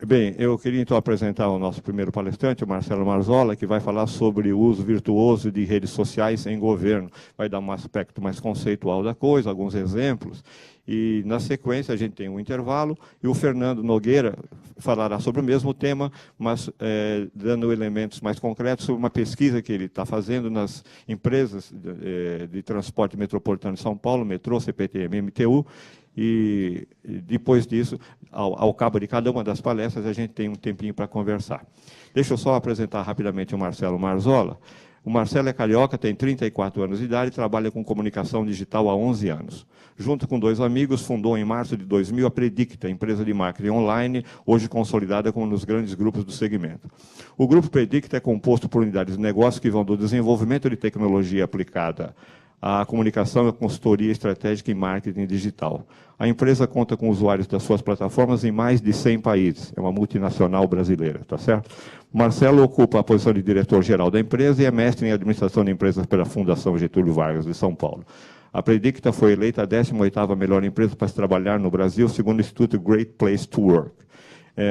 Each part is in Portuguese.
Bem, eu queria então apresentar o nosso primeiro palestrante, o Marcelo Marzola, que vai falar sobre o uso virtuoso de redes sociais em governo. Vai dar um aspecto mais conceitual da coisa, alguns exemplos. E, na sequência, a gente tem um intervalo, e o Fernando Nogueira falará sobre o mesmo tema, mas dando elementos mais concretos sobre uma pesquisa que ele está fazendo nas empresas de transporte metropolitano de São Paulo, metrô, CPTM, MTU, e depois disso, ao cabo de cada uma das palestras, a gente tem um tempinho para conversar. Deixa eu só apresentar rapidamente o Marcelo Marzola. O Marcelo é carioca, tem 34 anos de idade e trabalha com comunicação digital há 11 anos. Junto com 2 amigos, fundou em março de 2000 a Predicta, empresa de marketing online, hoje consolidada como um dos grandes grupos do segmento. O grupo Predicta é composto por unidades de negócio que vão do desenvolvimento de tecnologia aplicada à comunicação, à consultoria estratégica e marketing digital. A empresa conta com usuários das suas plataformas em mais de 100 países. É uma multinacional brasileira, tá certo? Marcelo ocupa a posição de diretor-geral da empresa e é mestre em administração de empresas pela Fundação Getúlio Vargas de São Paulo. A Predicta foi eleita a 18ª melhor empresa para se trabalhar no Brasil, segundo o Instituto Great Place to Work.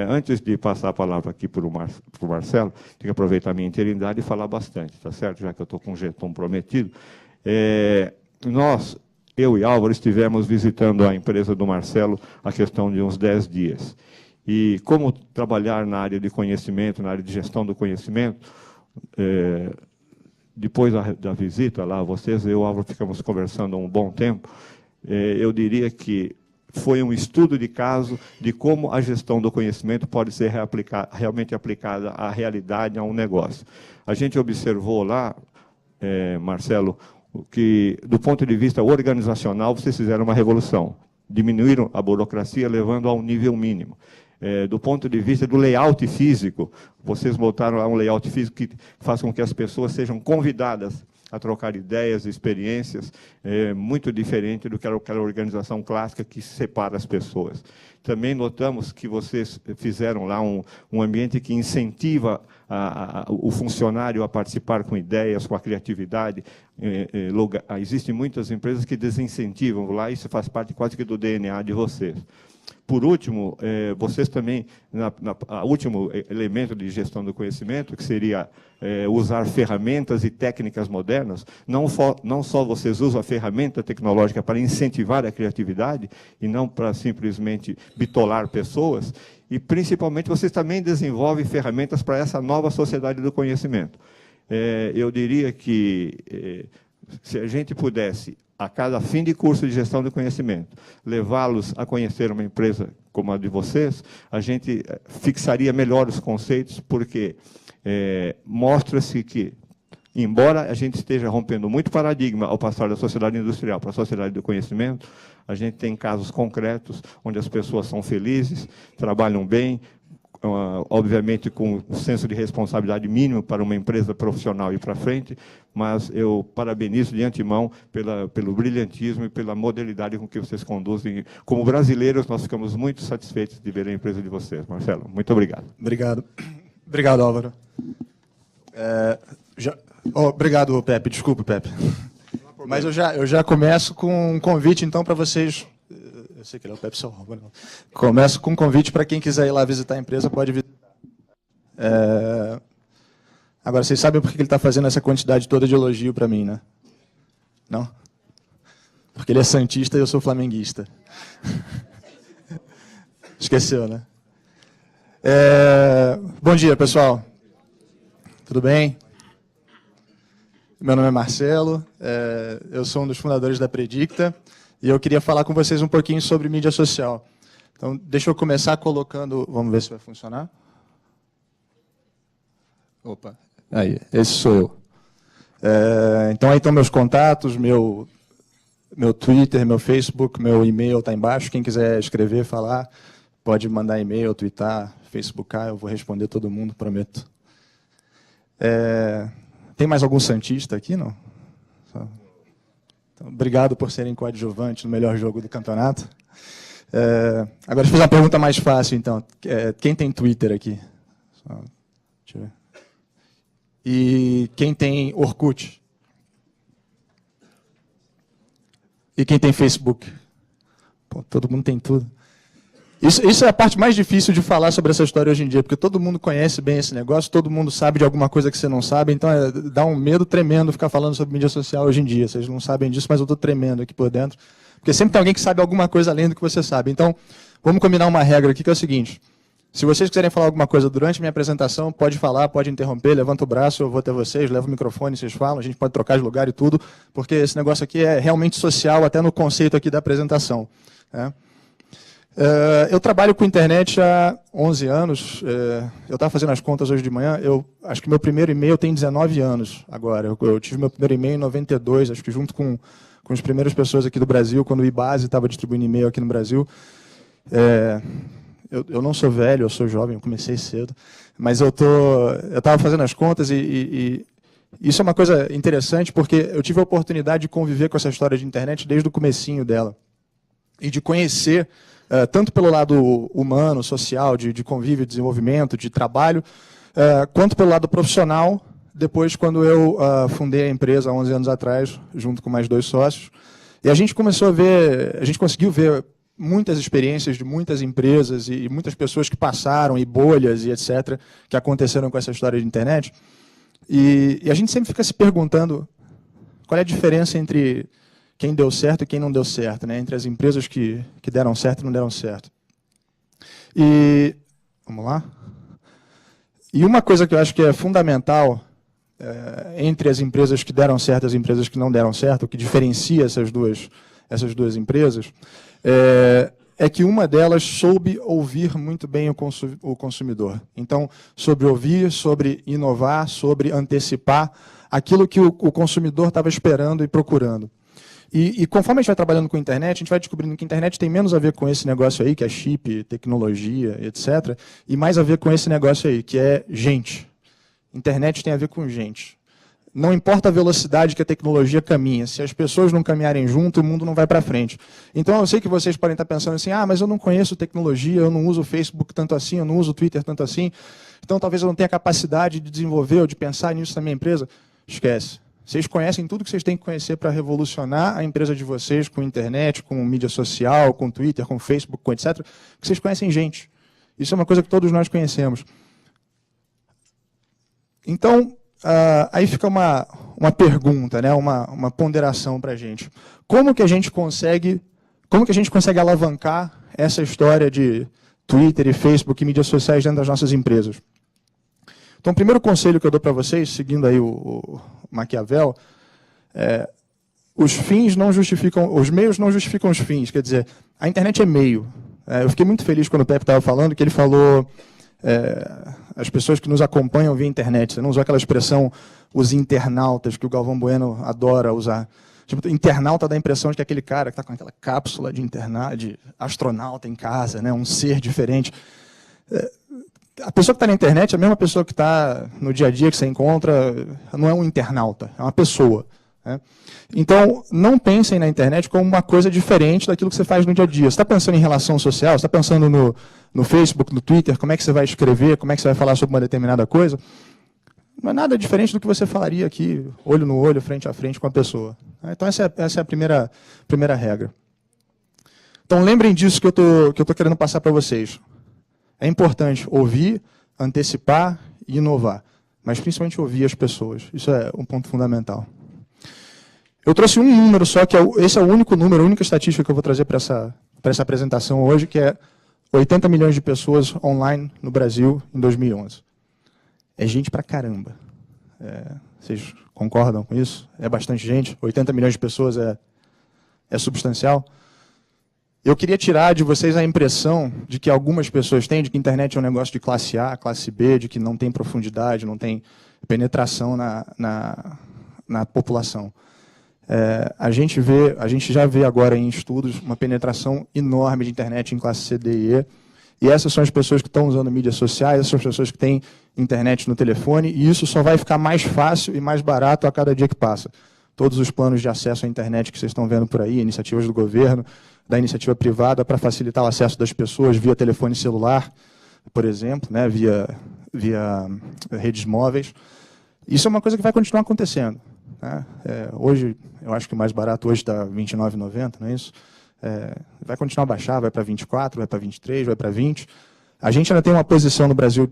Antes de passar a palavra aqui para o Marcelo, tenho que aproveitar a minha interinidade e falar bastante, tá certo? Já que eu estou com um jeitão prometido. Eu e Álvaro estivemos visitando a empresa do Marcelo a questão de uns 10 dias. E como trabalhar na área de conhecimento, na área de gestão do conhecimento, depois da visita lá, eu e o Álvaro ficamos conversando há um bom tempo, eu diria que foi um estudo de caso de como a gestão do conhecimento pode ser realmente aplicada à realidade, a um negócio. A gente observou lá, Marcelo, que, do ponto de vista organizacional, vocês fizeram uma revolução. Diminuíram a burocracia, levando a um nível mínimo. Do ponto de vista do layout físico, vocês botaram lá um layout físico que faz com que as pessoas sejam convidadas a trocar ideias, experiências, muito diferente do que aquela organização clássica que separa as pessoas. Também notamos que vocês fizeram lá um ambiente que incentiva o funcionário a participar com ideias, com a criatividade. Existem muitas empresas que desincentivam lá, isso faz parte quase que do DNA de vocês. Por último, vocês também, o último elemento de gestão do conhecimento, que seria usar ferramentas e técnicas modernas, não só vocês usam a ferramenta tecnológica para incentivar a criatividade, e não para simplesmente bitolar pessoas, e principalmente vocês também desenvolvem ferramentas para essa nova sociedade do conhecimento. Eu diria que se a gente pudesse, a cada fim de curso de gestão do conhecimento, levá-los a conhecer uma empresa como a de vocês, a gente fixaria melhor os conceitos, porque mostra-se que, embora a gente esteja rompendo muito paradigma ao passar da sociedade industrial para a sociedade do conhecimento, a gente tem casos concretos onde as pessoas são felizes, trabalham bem, obviamente com um senso de responsabilidade mínimo para uma empresa profissional ir para frente, mas eu parabenizo de antemão pelo brilhantismo e pela modernidade com que vocês conduzem. Como brasileiros, nós ficamos muito satisfeitos de ver a empresa de vocês. Marcelo, muito obrigado. Obrigado. Obrigado, Álvaro. Obrigado, Pepe. Desculpe, Pepe. Mas eu já começo com um convite, então, para vocês... Eu sei que ele é o Pepe Sorro. Começo com um convite para quem quiser ir lá visitar a empresa, pode visitar. Agora, vocês sabem por que ele está fazendo essa quantidade toda de elogio para mim, né? Não? Porque ele é santista e eu sou flamenguista. Esqueceu, né? Bom dia, pessoal. Tudo bem? Meu nome é Marcelo, eu sou um dos fundadores da Predicta e eu queria falar com vocês um pouquinho sobre mídia social. Então, deixa eu começar colocando... Vamos ver se vai funcionar. Opa, aí, esse sou eu. Então, aí estão meus contatos, meu Twitter, meu Facebook, meu e-mail está embaixo. Quem quiser escrever, falar, pode mandar e-mail, twittar, facebookar, eu vou responder todo mundo, prometo. Tem mais algum santista aqui, não? Então, obrigado por serem coadjuvantes no melhor jogo do campeonato. Agora, deixa eu fazer uma pergunta mais fácil, então. Quem tem Twitter aqui? Deixa eu ver. E quem tem Orkut? E quem tem Facebook? Pô, todo mundo tem tudo. Isso é a parte mais difícil de falar sobre essa história hoje em dia, porque todo mundo conhece bem esse negócio, todo mundo sabe de alguma coisa que você não sabe, então dá um medo tremendo ficar falando sobre mídia social hoje em dia. Vocês não sabem disso, mas eu estou tremendo aqui por dentro, porque sempre tem alguém que sabe alguma coisa além do que você sabe. Então, vamos combinar uma regra aqui, que é o seguinte: se vocês quiserem falar alguma coisa durante a minha apresentação, pode falar, pode interromper, levanta o braço, eu vou até vocês, levo o microfone, vocês falam, a gente pode trocar de lugar e tudo, porque esse negócio aqui é realmente social, até no conceito aqui da apresentação, né? Eu trabalho com internet há 11 anos. Eu estava fazendo as contas hoje de manhã. Eu acho que meu primeiro e-mail tem 19 anos agora. Eu tive meu primeiro e-mail em 92, acho que junto com as primeiras pessoas aqui do Brasil, quando o Ibase estava distribuindo e-mail aqui no Brasil. Eu não sou velho, eu sou jovem, eu comecei cedo. Mas eu estava fazendo as contas e isso é uma coisa interessante, porque eu tive a oportunidade de conviver com essa história de internet desde o comecinho dela. E de conhecer, tanto pelo lado humano, social, de convívio, de desenvolvimento, de trabalho, quanto pelo lado profissional, depois quando eu fundei a empresa há 11 anos atrás, junto com mais 2 sócios. E a gente conseguiu ver muitas experiências de muitas empresas e muitas pessoas que passaram, e bolhas e etc., que aconteceram com essa história de internet. E a gente sempre fica se perguntando qual é a diferença entre quem deu certo e quem não deu certo, né? Entre as empresas que deram certo e não deram certo. E vamos lá? E uma coisa que eu acho que é fundamental entre as empresas que deram certo e as empresas que não deram certo, o que diferencia essas duas empresas, é que uma delas soube ouvir muito bem o consumidor. Então, sobre ouvir, sobre inovar, sobre antecipar aquilo que o consumidor estava esperando e procurando. E conforme a gente vai trabalhando com a internet, a gente vai descobrindo que a internet tem menos a ver com esse negócio aí, que é chip, tecnologia, etc., e mais a ver com esse negócio aí, que é gente. Internet tem a ver com gente. Não importa a velocidade que a tecnologia caminha, se as pessoas não caminharem junto, o mundo não vai para frente. Então, eu sei que vocês podem estar pensando assim, mas eu não conheço tecnologia, eu não uso o Facebook tanto assim, eu não uso o Twitter tanto assim, então talvez eu não tenha capacidade de desenvolver ou de pensar nisso na minha empresa. Esquece. Vocês conhecem tudo que vocês têm que conhecer para revolucionar a empresa de vocês com internet, com mídia social, com Twitter, com Facebook, com etc. Porque vocês conhecem gente. Isso é uma coisa que todos nós conhecemos. Então, aí fica uma pergunta, né? uma ponderação para a gente. Como que a gente consegue alavancar essa história de Twitter e Facebook e mídias sociais dentro das nossas empresas? Então, o primeiro conselho que eu dou para vocês, seguindo aí o Maquiavel, os meios não justificam os fins. Quer dizer, a internet é meio. Eu fiquei muito feliz quando o Pepe estava falando, que ele falou as pessoas que nos acompanham via internet. Você não usou aquela expressão, os internautas, que o Galvão Bueno adora usar. Tipo, internauta dá a impressão de que aquele cara que está com aquela cápsula de astronauta em casa, né, um ser diferente. A pessoa que está na internet é a mesma pessoa que está no dia a dia que você encontra, não é um internauta, é uma pessoa, né? Então, não pensem na internet como uma coisa diferente daquilo que você faz no dia a dia. Você está pensando em relação social, você está pensando no Facebook, no Twitter, como é que você vai escrever, como é que você vai falar sobre uma determinada coisa, não é nada diferente do que você falaria aqui, olho no olho, frente a frente com a pessoa. Então, essa é a primeira regra. Então, lembrem disso que eu estou querendo passar para vocês. É importante ouvir, antecipar e inovar, mas principalmente ouvir as pessoas. Isso é um ponto fundamental. Eu trouxe um número só, que esse é o único número, a única estatística que eu vou trazer para essa apresentação hoje, que é 80 milhões de pessoas online no Brasil em 2011. É gente pra caramba. Vocês concordam com isso? É bastante gente? 80 milhões de pessoas é substancial? Eu queria tirar de vocês a impressão de que algumas pessoas têm, de que a internet é um negócio de classe A, classe B, de que não tem profundidade, não tem penetração na população. A gente já vê agora em estudos uma penetração enorme de internet em classe C, D e E, e essas são as pessoas que estão usando mídias sociais, essas são as pessoas que têm internet no telefone, e isso só vai ficar mais fácil e mais barato a cada dia que passa. Todos os planos de acesso à internet que vocês estão vendo por aí, iniciativas do governo, da iniciativa privada para facilitar o acesso das pessoas via telefone celular, por exemplo, né, via redes móveis. Isso é uma coisa que vai continuar acontecendo, né? Hoje, eu acho que o mais barato hoje está R$ 29,90, não é isso? vai continuar a baixar, vai para 24, vai para 23, vai para 20. A gente ainda tem uma posição no Brasil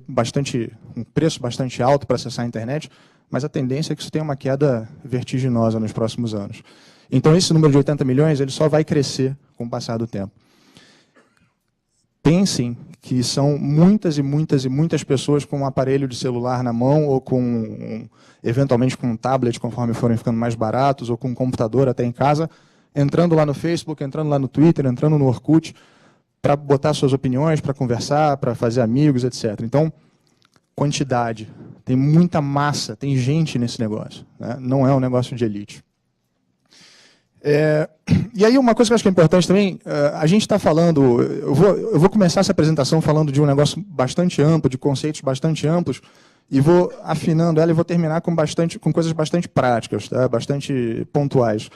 um preço bastante alto para acessar a internet, mas a tendência é que isso tenha uma queda vertiginosa nos próximos anos. Então, esse número de 80 milhões ele só vai crescer com o passar do tempo. Pensem que são muitas e muitas e muitas pessoas com um aparelho de celular na mão ou eventualmente com um tablet, conforme forem ficando mais baratos, ou com um computador até em casa, entrando lá no Facebook, entrando lá no Twitter, entrando no Orkut, para botar suas opiniões, para conversar, para fazer amigos, etc. Então, quantidade. Tem muita massa, tem gente nesse negócio, né? Não é um negócio de elite. E aí uma coisa que eu acho que é importante também, a gente está falando, eu vou começar essa apresentação falando de um negócio bastante amplo, de conceitos bastante amplos, e vou afinando ela e vou terminar com coisas bastante práticas, tá? Bastante pontuais.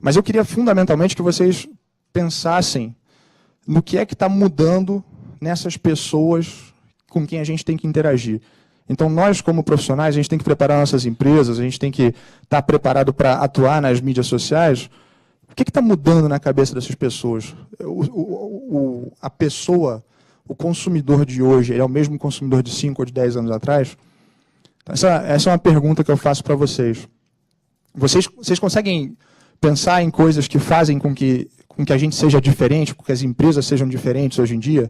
Mas eu queria fundamentalmente que vocês pensassem no que é que está mudando nessas pessoas com quem a gente tem que interagir. Então, nós, como profissionais, a gente tem que preparar nossas empresas, a gente tem que estar preparado para atuar nas mídias sociais. O que está mudando na cabeça dessas pessoas? A pessoa, o consumidor de hoje, ele é o mesmo consumidor de 5 ou de 10 anos atrás? Essa é uma pergunta que eu faço para vocês. Vocês conseguem pensar em coisas que fazem com que a gente seja diferente, com que as empresas sejam diferentes hoje em dia?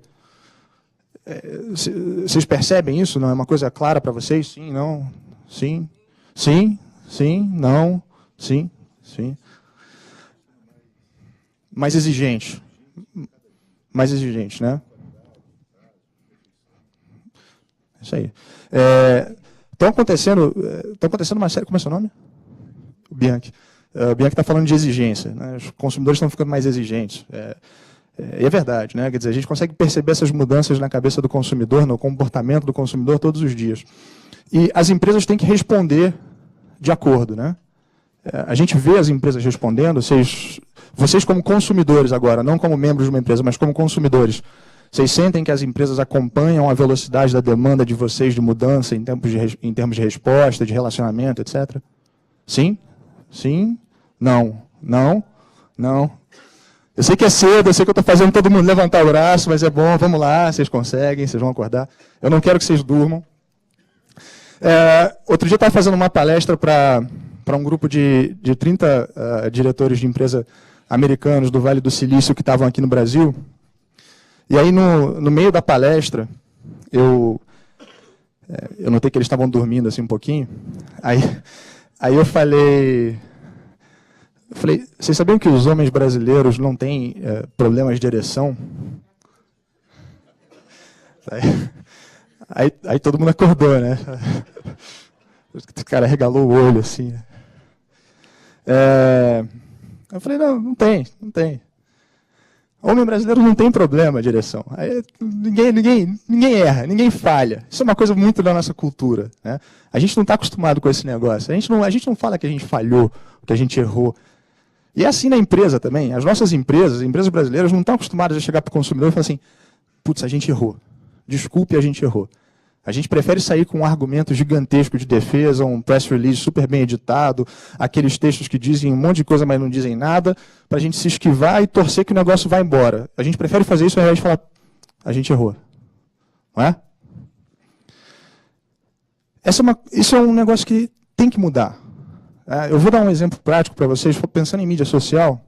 Vocês percebem isso? Não é uma coisa clara para vocês? Sim, não? Sim? Sim? Sim? Não? Sim? Sim? Mais exigente. Mais exigente, né? Isso aí. Estão acontecendo uma série... Como é seu nome? O Bianchi. O Bianchi está falando de exigência, né? Os consumidores estão ficando mais exigentes. E é verdade, né? Quer dizer, a gente consegue perceber essas mudanças na cabeça do consumidor, no comportamento do consumidor todos os dias. E as empresas têm que responder de acordo, né? A gente vê as empresas respondendo, vocês como consumidores agora, não como membros de uma empresa, mas como consumidores, vocês sentem que as empresas acompanham a velocidade da demanda de vocês de mudança em termos de resposta, de relacionamento, etc? Sim? Sim? Não? Não? Não? Eu sei que é cedo, eu sei que eu estou fazendo todo mundo levantar o braço, mas é bom, vamos lá, vocês conseguem, vocês vão acordar. Eu não quero que vocês durmam. Outro dia eu estava fazendo uma palestra para um grupo de 30 diretores de empresa americanos do Vale do Silício que estavam aqui no Brasil. E aí, no meio da palestra, eu notei que eles estavam dormindo assim um pouquinho. Aí eu falei, vocês sabiam que os homens brasileiros não têm problemas de ereção? Aí todo mundo acordou, né? O cara regalou o olho assim. Eu falei, não tem. Homem brasileiro não tem problema de ereção. Aí, ninguém erra, ninguém falha. Isso é uma coisa muito da nossa cultura, né? A gente não está acostumado com esse negócio. A gente não fala que a gente falhou, que a gente errou. E é assim na empresa também. As nossas empresas brasileiras, não estão acostumadas a chegar para o consumidor e falar assim, putz, a gente errou. Desculpe, a gente errou. A gente prefere sair com um argumento gigantesco de defesa, um press release super bem editado, aqueles textos que dizem um monte de coisa, mas não dizem nada, para a gente se esquivar e torcer que o negócio vá embora. A gente prefere fazer isso ao invés de falar, a gente errou. Não é? Isso é um negócio que tem que mudar. Eu vou dar um exemplo prático para vocês, pensando em mídia social,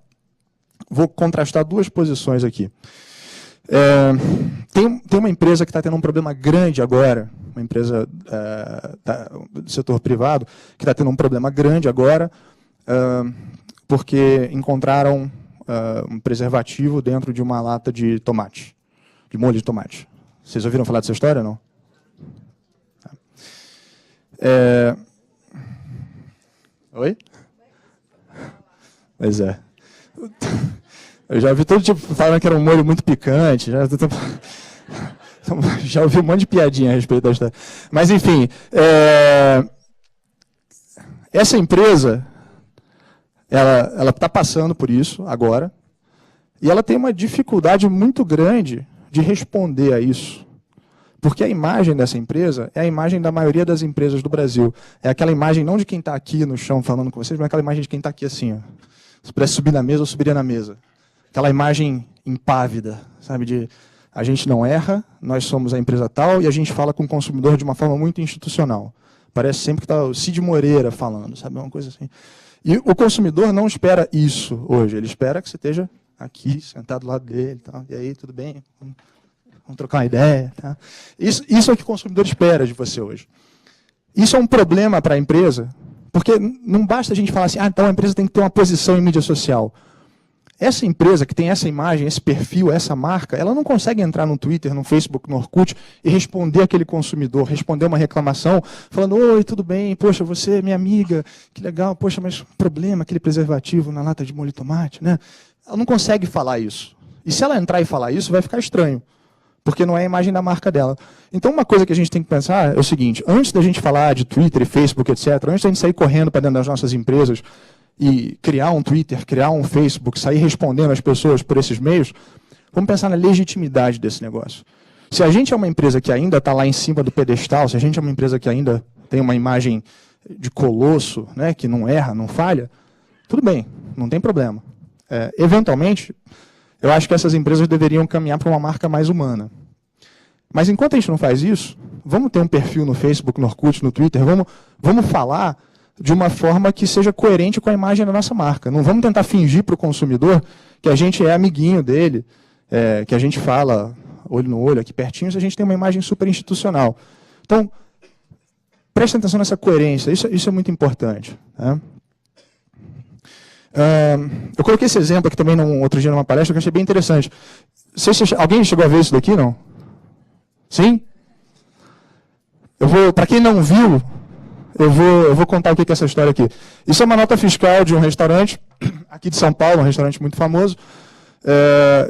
vou contrastar duas posições aqui. Tem uma empresa que está tendo um problema grande agora, uma empresa do setor privado, que está tendo um problema grande agora, porque encontraram um preservativo dentro de uma lata de tomate, de molho de tomate. Vocês ouviram falar dessa história, não? Oi? Pois é. Eu já ouvi todo tipo falando que era um molho muito picante, já ouvi um monte de piadinha a respeito da história. Mas, enfim, essa empresa, ela está passando por isso agora, e ela tem uma dificuldade muito grande de responder a isso. Porque a imagem dessa empresa é a imagem da maioria das empresas do Brasil. É aquela imagem não de quem está aqui no chão falando com vocês, mas aquela imagem de quem está aqui assim. Ó. Se pudesse subir na mesa, eu subiria na mesa. aquela imagem impávida, sabe, de a gente não erra, nós somos a empresa tal e a gente fala com o consumidor de uma forma muito institucional. Parece sempre que está o Cid Moreira falando, sabe, uma coisa assim. E o consumidor não espera isso hoje, ele espera que você esteja aqui, sentado do lado dele, tá? E aí, tudo bem? Vamos trocar uma ideia. Tá? Isso é o que o consumidor espera de você hoje. Isso é um problema para a empresa, porque não basta a gente falar assim, então a empresa tem que ter uma posição em mídia social. Essa empresa que tem essa imagem, esse perfil, essa marca, ela não consegue entrar no Twitter, no Facebook, no Orkut e responder aquele consumidor, responder uma reclamação, falando, oi, tudo bem, poxa, você é minha amiga, que legal, poxa, mas problema, aquele preservativo na lata de molho de tomate, né? Ela não consegue falar isso. E se ela entrar e falar isso, vai ficar estranho, porque não é a imagem da marca dela. Então, uma coisa que a gente tem que pensar é o seguinte, antes da gente falar de Twitter e Facebook, etc., antes da gente sair correndo para dentro das nossas empresas e criar um Twitter, criar um Facebook, sair respondendo às pessoas por esses meios, vamos pensar na legitimidade desse negócio. Se a gente é uma empresa que ainda está lá em cima do pedestal, se a gente é uma empresa que ainda tem uma imagem de colosso, né, que não erra, não falha, tudo bem, não tem problema. Eventualmente, eu acho que essas empresas deveriam caminhar para uma marca mais humana. Mas enquanto a gente não faz isso, vamos ter um perfil no Facebook, no Orkut, no Twitter, vamos falar de uma forma que seja coerente com a imagem da nossa marca. Não vamos tentar fingir para o consumidor que a gente é amiguinho dele, que a gente fala olho no olho, aqui pertinho, se a gente tem uma imagem super institucional. Então, prestem atenção nessa coerência, isso é muito importante. Né? Eu coloquei esse exemplo aqui também outro dia numa palestra que eu achei bem interessante. Alguém chegou a ver isso daqui, não? Sim? Para quem não viu, eu vou contar o que é essa história aqui. Isso é uma nota fiscal de um restaurante, aqui de São Paulo, um restaurante muito famoso.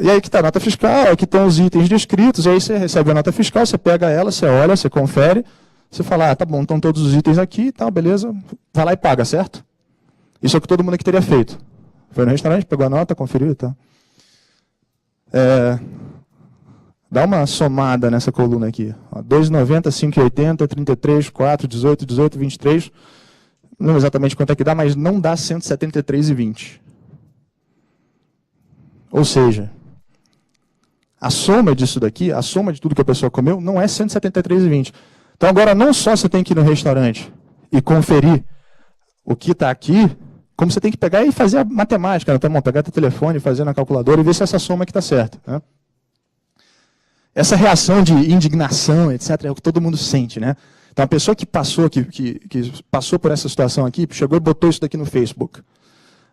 E aí que está a nota fiscal, aqui estão os itens descritos, e aí você recebe a nota fiscal, você pega ela, você olha, você confere, você fala, tá bom, estão todos os itens aqui, tá, beleza, vai lá e paga, certo? Isso é o que todo mundo aqui teria feito. Foi no restaurante, pegou a nota, conferiu e tal. Dá uma somada nessa coluna aqui. 2,90, 5,80, 33, 4, 18, 18, 23. Não exatamente quanto é que dá, mas não dá 173,20. Ou seja, a soma disso daqui, a soma de tudo que a pessoa comeu, não é 173,20. Então agora não só você tem que ir no restaurante e conferir o que está aqui, como você tem que pegar e fazer a matemática. Então, pegar teu telefone, fazer na calculadora e ver se essa soma aqui está certa. Né? Essa reação de indignação, etc., é o que todo mundo sente. Né? Então, a pessoa que passou por essa situação aqui, chegou e botou isso daqui no Facebook.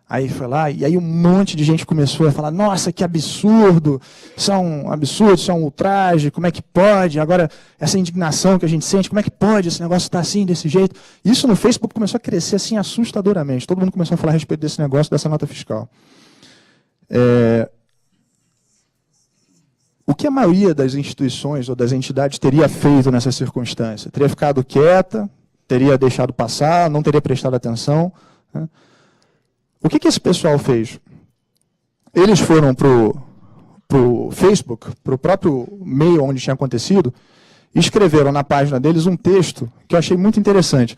Aí foi lá, e aí um monte de gente começou a falar, nossa, que absurdo, isso é um absurdo, isso é um ultraje, como é que pode? Agora, essa indignação que a gente sente, como é que pode esse negócio estar assim, desse jeito? Isso no Facebook começou a crescer assim assustadoramente. Todo mundo começou a falar a respeito desse negócio, dessa nota fiscal. O que a maioria das instituições ou das entidades teria feito nessa circunstância? Teria ficado quieta, teria deixado passar, não teria prestado atenção, né? O que esse pessoal fez? Eles foram para o Facebook, para o próprio meio onde tinha acontecido, e escreveram na página deles um texto que eu achei muito interessante.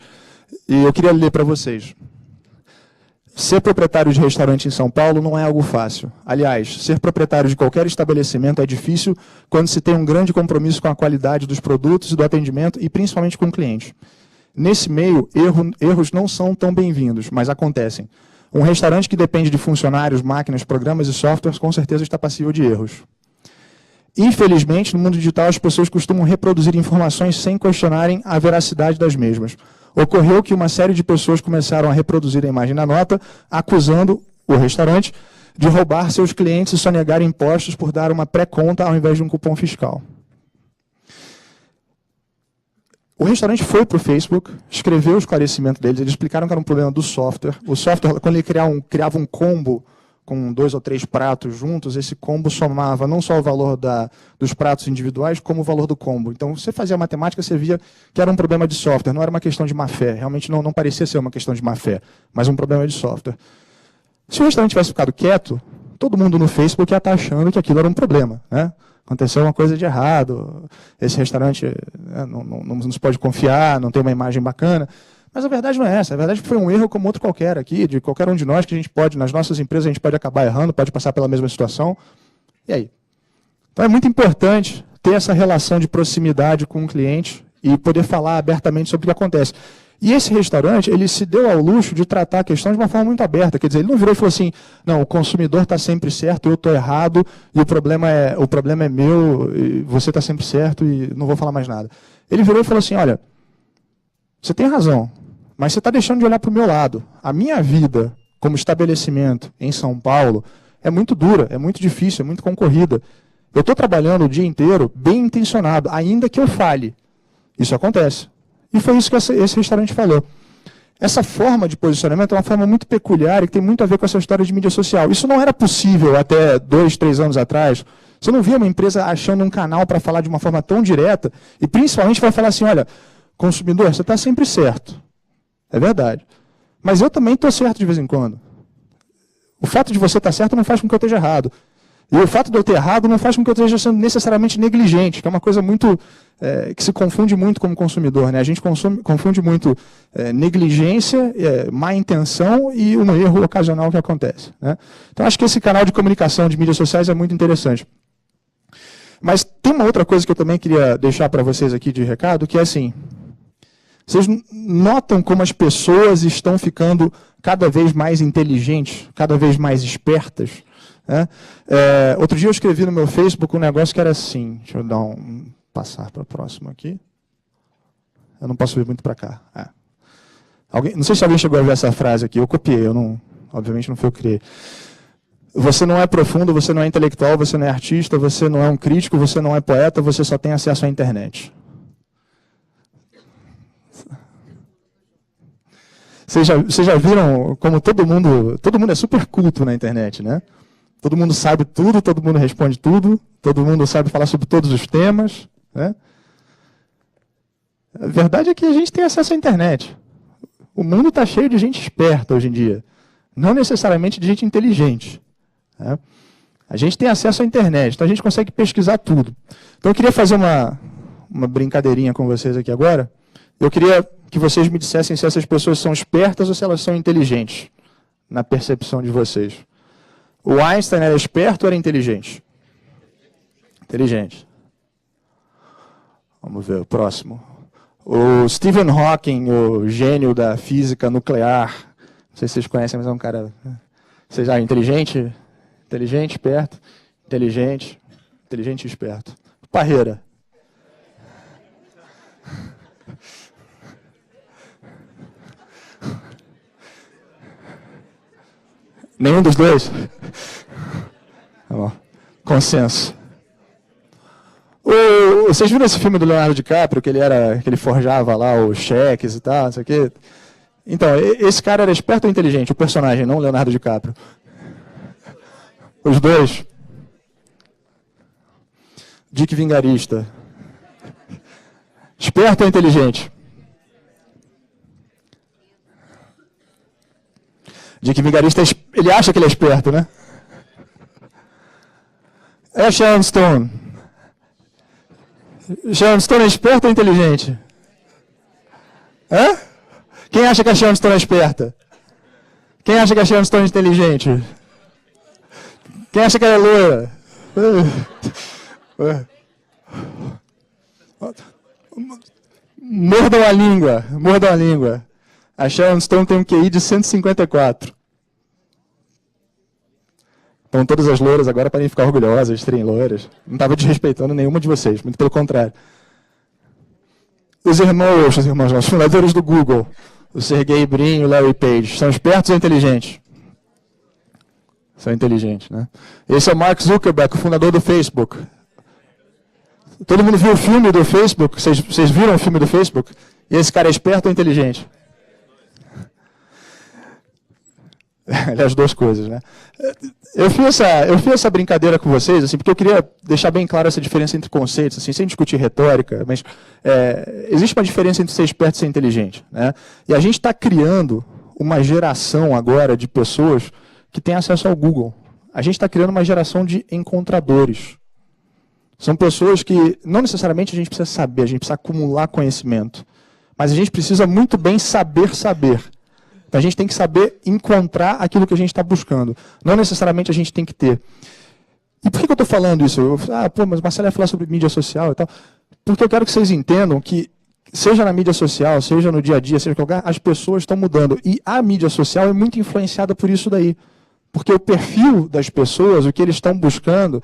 E eu queria ler para vocês. Ser proprietário de restaurante em São Paulo não é algo fácil. Aliás, ser proprietário de qualquer estabelecimento é difícil quando se tem um grande compromisso com a qualidade dos produtos e do atendimento, e principalmente com o cliente. Nesse meio, erros não são tão bem-vindos, mas acontecem. Um restaurante que depende de funcionários, máquinas, programas e softwares, com certeza está passível de erros. Infelizmente, no mundo digital, as pessoas costumam reproduzir informações sem questionarem a veracidade das mesmas. Ocorreu que uma série de pessoas começaram a reproduzir a imagem da nota, acusando o restaurante de roubar seus clientes e sonegar impostos por dar uma pré-conta ao invés de um cupom fiscal. O restaurante foi para o Facebook, escreveu o esclarecimento deles, eles explicaram que era um problema do software. O software, quando ele criava um combo com 2 ou 3 pratos juntos, esse combo somava não só o valor dos pratos individuais, como o valor do combo. Então, você fazia a matemática, você via que era um problema de software, não era uma questão de má-fé. Realmente não parecia ser uma questão de má-fé, mas um problema de software. Se o restaurante tivesse ficado quieto, todo mundo no Facebook ia estar achando que aquilo era um problema, né? Aconteceu uma coisa de errado, esse restaurante não se pode confiar, não tem uma imagem bacana. Mas a verdade não é essa. A verdade é que foi um erro como outro qualquer aqui, de qualquer um de nós, que a gente pode, nas nossas empresas, a gente pode acabar errando, pode passar pela mesma situação. E aí? Então é muito importante ter essa relação de proximidade com o cliente e poder falar abertamente sobre o que acontece. E esse restaurante, ele se deu ao luxo de tratar a questão de uma forma muito aberta. Quer dizer, ele não virou e falou assim, não, o consumidor está sempre certo, eu estou errado, e o problema é meu, e você está sempre certo, e não vou falar mais nada. Ele virou e falou assim, olha, você tem razão, mas você está deixando de olhar para o meu lado. A minha vida como estabelecimento em São Paulo é muito dura, é muito difícil, é muito concorrida. Eu estou trabalhando o dia inteiro bem intencionado, ainda que eu falhe. Isso acontece. E foi isso que esse restaurante falou. Essa forma de posicionamento é uma forma muito peculiar e que tem muito a ver com essa história de mídia social. Isso não era possível até 2, 3 anos atrás. Você não via uma empresa achando um canal para falar de uma forma tão direta e principalmente vai falar assim, olha, consumidor, você está sempre certo. É verdade. Mas eu também estou certo de vez em quando. O fato de você estar certo não faz com que eu esteja errado. E o fato de eu ter errado não faz com que eu esteja sendo necessariamente negligente, que é uma coisa muito que se confunde muito como consumidor. Né? A gente confunde muito negligência, má intenção e um erro ocasional que acontece. Né? Então, acho que esse canal de comunicação de mídias sociais é muito interessante. Mas tem uma outra coisa que eu também queria deixar para vocês aqui de recado, que é assim, vocês notam como as pessoas estão ficando cada vez mais inteligentes, cada vez mais espertas? Né? Outro dia eu escrevi no meu Facebook um negócio que era assim, deixa eu passar para o próximo aqui. Eu não posso vir muito para cá. Não sei se alguém chegou a ver essa frase aqui, eu copiei, obviamente não foi eu que criei. Você não é profundo, você não é intelectual, você não é artista, você não é um crítico, você não é poeta, você só tem acesso à internet. Vocês já viram como todo mundo é super culto na internet, né? Todo mundo sabe tudo, todo mundo responde tudo, todo mundo sabe falar sobre todos os temas. Né? A verdade é que a gente tem acesso à internet. O mundo está cheio de gente esperta hoje em dia, não necessariamente de gente inteligente. Né? A gente tem acesso à internet, então a gente consegue pesquisar tudo. Então eu queria fazer uma brincadeirinha com vocês aqui agora. Eu queria que vocês me dissessem se essas pessoas são espertas ou se elas são inteligentes, na percepção de vocês. O Einstein era esperto ou era inteligente? Inteligente. Vamos ver o próximo. O Stephen Hawking, o gênio da física nuclear. Não sei se vocês conhecem, mas é um cara... Vocês já inteligente? Inteligente, esperto. Inteligente. Inteligente e esperto. Parreira. Nenhum dos dois? Tá bom. Consenso. Vocês viram esse filme do Leonardo DiCaprio, que ele forjava lá os cheques e tal, não sei o quê? Então, esse cara era esperto ou inteligente? O personagem, não o Leonardo DiCaprio. Os dois. Dick Vigarista. Esperto ou inteligente? Dick Vigarista, ele acha que ele é esperto, né? Sharon Stone. Sharon Stone é esperta ou inteligente? Hã? Quem acha que a Sharon Stone é esperta? Quem acha que a Sharon Stone é inteligente? Quem acha que ela é loira? Mordam a língua, mordam a língua. A Sharon Stone tem um QI de 154. Então todas as loiras agora podem ficar orgulhosas de serem loiras. Não estava desrespeitando nenhuma de vocês, muito pelo contrário. Os fundadores do Google, o Sergey Brin e o Larry Page, são espertos ou inteligentes? São inteligentes, né? Esse é o Mark Zuckerberg, o fundador do Facebook. Todo mundo viu o filme do Facebook? Vocês viram o filme do Facebook? E esse cara é esperto ou inteligente? As duas coisas, né? Eu fiz essa brincadeira com vocês, assim, porque eu queria deixar bem claro essa diferença entre conceitos, assim, sem discutir retórica, mas existe uma diferença entre ser esperto e ser inteligente, né? E a gente está criando uma geração agora de pessoas que têm acesso ao Google. A gente está criando uma geração de encontradores. São pessoas que não necessariamente a gente precisa saber, a gente precisa acumular conhecimento. Mas a gente precisa muito bem saber saber. Então a gente tem que saber encontrar aquilo que a gente está buscando. Não necessariamente a gente tem que ter. E por que eu estou falando isso? Mas o Marcelo ia falar sobre mídia social e tal. Porque eu quero que vocês entendam que, seja na mídia social, seja no dia a dia, seja em qualquer lugar, as pessoas estão mudando. E a mídia social é muito influenciada por isso daí. Porque o perfil das pessoas, o que eles estão buscando,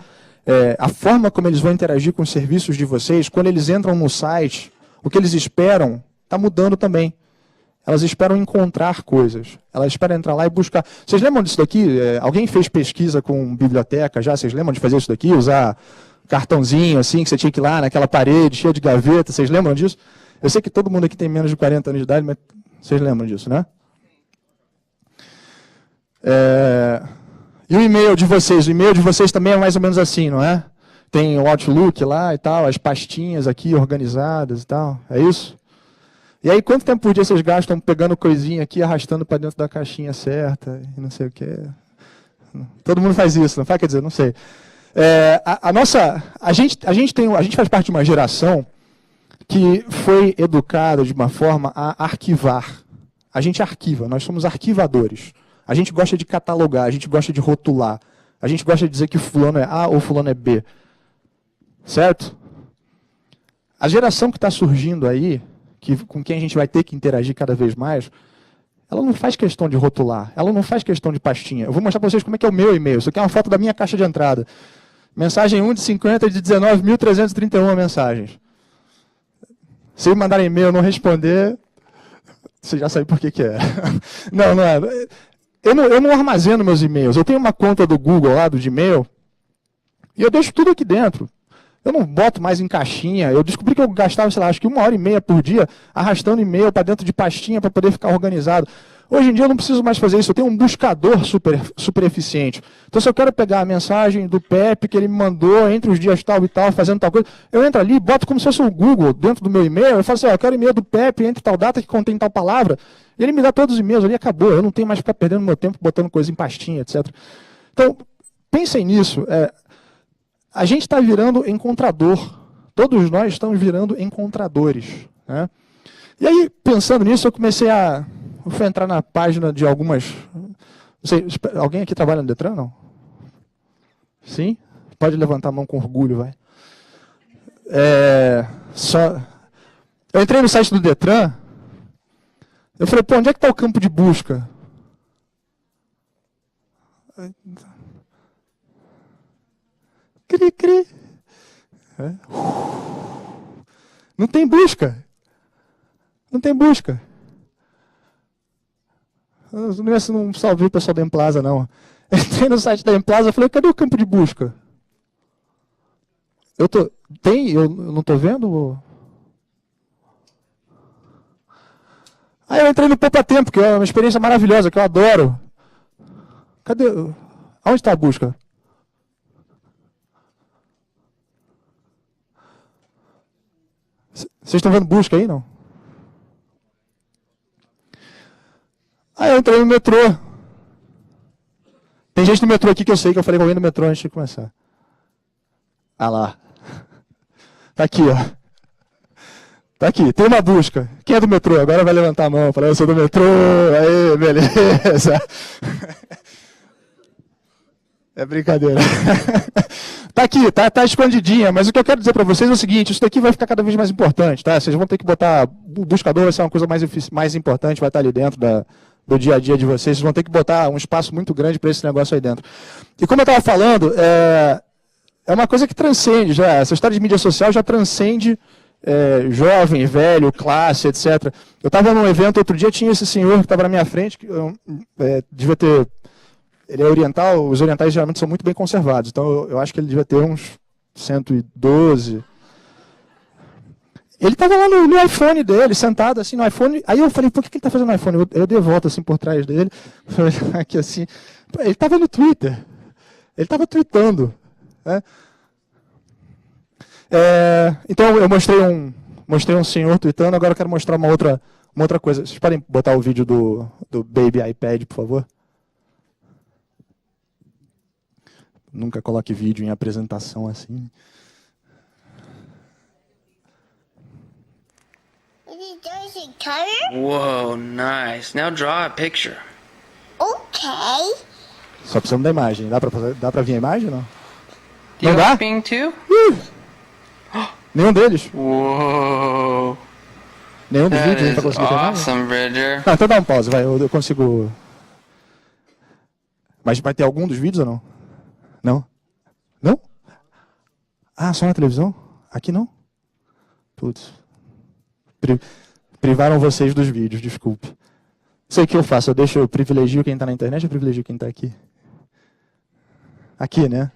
a forma como eles vão interagir com os serviços de vocês, quando eles entram no site, o que eles esperam, está mudando também. Elas esperam encontrar coisas. Elas esperam entrar lá e buscar. Vocês lembram disso daqui? Alguém fez pesquisa com biblioteca já? Vocês lembram de fazer isso daqui? Usar cartãozinho assim, que você tinha que ir lá naquela parede cheia de gaveta. Vocês lembram disso? Eu sei que todo mundo aqui tem menos de 40 anos de idade, mas vocês lembram disso, né? E o e-mail de vocês? O e-mail de vocês também é mais ou menos assim, não é? Tem o Outlook lá e tal, as pastinhas aqui organizadas e tal. É isso? E aí, quanto tempo por dia vocês gastam pegando coisinha aqui, arrastando para dentro da caixinha certa, e não sei o quê? Todo mundo faz isso, não faz? Quer dizer, não sei. A gente faz parte de uma geração que foi educada de uma forma a arquivar. A gente arquiva, nós somos arquivadores. A gente gosta de catalogar, a gente gosta de rotular. A gente gosta de dizer que fulano é A ou fulano é B. Certo? A geração que está surgindo aí, com quem a gente vai ter que interagir cada vez mais, ela não faz questão de rotular, ela não faz questão de pastinha. Eu vou mostrar para vocês como é que é o meu e-mail. Isso aqui é uma foto da minha caixa de entrada. Mensagem 1 de 50 de 19.331 mensagens. Se me mandarem e-mail e não responder, você já sabe por que é. Não é. Eu não armazeno meus e-mails. Eu tenho uma conta do Google lá, do Gmail, e eu deixo tudo aqui dentro. Eu não boto mais em caixinha. Eu descobri que eu gastava, sei lá, acho que 1h30 por dia arrastando e-mail para dentro de pastinha para poder ficar organizado. Hoje em dia eu não preciso mais fazer isso. Eu tenho um buscador super eficiente. Então, se eu quero pegar a mensagem do Pepe que ele me mandou entre os dias tal e tal, fazendo tal coisa, eu entro ali, boto como se fosse o Google dentro do meu e-mail. Eu falo assim, eu quero e-mail do Pepe entre tal data que contém tal palavra. E ele me dá todos os e-mails ali, acabou. Eu não tenho mais que ficar perdendo meu tempo botando coisa em pastinha, etc. Então, pensem nisso. A gente está virando encontrador. Todos nós estamos virando encontradores. Né? E aí, pensando nisso, eu comecei a... Eu fui entrar na página de algumas... Não sei, alguém aqui trabalha no Detran, não? Sim? Pode levantar a mão com orgulho, vai. Eu entrei no site do Detran, eu falei, onde é que está o campo de busca? Cri, cri. Não tem busca. Não tem busca. Eu não salvei o pessoal da Emplaza, não. Entrei no site da Emplaza e falei, cadê o campo de busca? Eu não estou vendo? Aí eu entrei no Poupa Tempo, que é uma experiência maravilhosa, que eu adoro. Cadê? Onde está a busca? Vocês estão vendo busca aí, não? Aí eu entrei no metrô. Tem gente no metrô aqui que eu sei que eu falei com alguém no metrô antes de começar. Ah lá. Tá aqui, ó. Tá aqui, tem uma busca. Quem é do metrô? Agora vai levantar a mão. Falar, eu sou do metrô. Aí, beleza. É brincadeira. Tá aqui, tá escondidinha, mas o que eu quero dizer para vocês é o seguinte, isso daqui vai ficar cada vez mais importante, tá? Vocês vão ter que botar, o buscador vai ser uma coisa mais importante, vai estar ali dentro do dia a dia de vocês, vocês vão ter que botar um espaço muito grande para esse negócio aí dentro. E como eu estava falando, é uma coisa que transcende, já, essa história de mídia social já transcende jovem, velho, classe, etc. Eu estava num evento outro dia, tinha esse senhor que estava na minha frente, que devia ter... Ele é oriental, os orientais geralmente são muito bem conservados, então eu acho que ele devia ter uns 112. Ele estava lá no iPhone dele, sentado assim no iPhone, aí eu falei, por que ele está fazendo no iPhone? Eu dei volta assim por trás dele, aqui assim, ele estava no Twitter, ele estava tweetando. Né? Então eu mostrei um senhor tweetando, agora eu quero mostrar uma outra coisa. Vocês podem botar o vídeo do Baby iPad, por favor? Nunca coloque vídeo em apresentação assim. Does it color? Whoa, nice. Now draw a picture. Okay. Só precisamos da imagem. Dá pra vir a imagem ou não? Do you Não like dá? being too? Nenhum deles. Whoa. Nenhum dos That vídeos is pra conseguir ter imagem. awesome, Bridger. Ah, então dá um pause, vai. Eu consigo... Mas vai ter algum dos vídeos ou não? Não? Não? Ah, só na televisão? Aqui não? Putz. Privaram vocês dos vídeos, desculpe. Sei o que eu faço, eu privilegio quem está na internet ou privilegio quem está aqui? Aqui, né?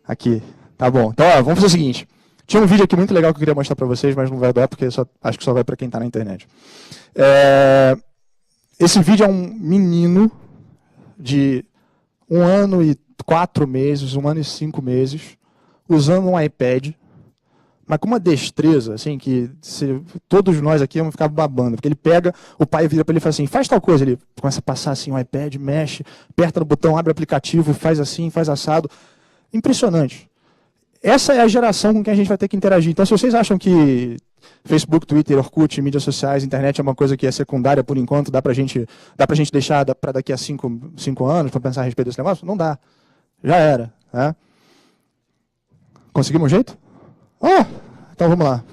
Aqui. Tá bom. Então, ó, vamos fazer o seguinte. Tinha um vídeo aqui muito legal que eu queria mostrar para vocês, mas não vai dar porque acho que só vai para quem está na internet. Esse vídeo é um menino de 1 ano e 4 meses, 1 ano e 5 meses, usando um iPad, mas com uma destreza, assim, que todos nós aqui vamos ficar babando. Porque ele pega, o pai vira para ele e fala assim, faz tal coisa. Ele começa a passar assim o iPad, mexe, aperta no botão, abre o aplicativo, faz assim, faz assado. Impressionante. Essa é a geração com quem a gente vai ter que interagir. Então, se vocês acham que Facebook, Twitter, Orkut, mídias sociais, internet é uma coisa que é secundária por enquanto, dá pra gente deixar para daqui a 5 anos para pensar a respeito desse negócio? Não dá. Já era. Né? Conseguimos um jeito? Oh, então vamos lá.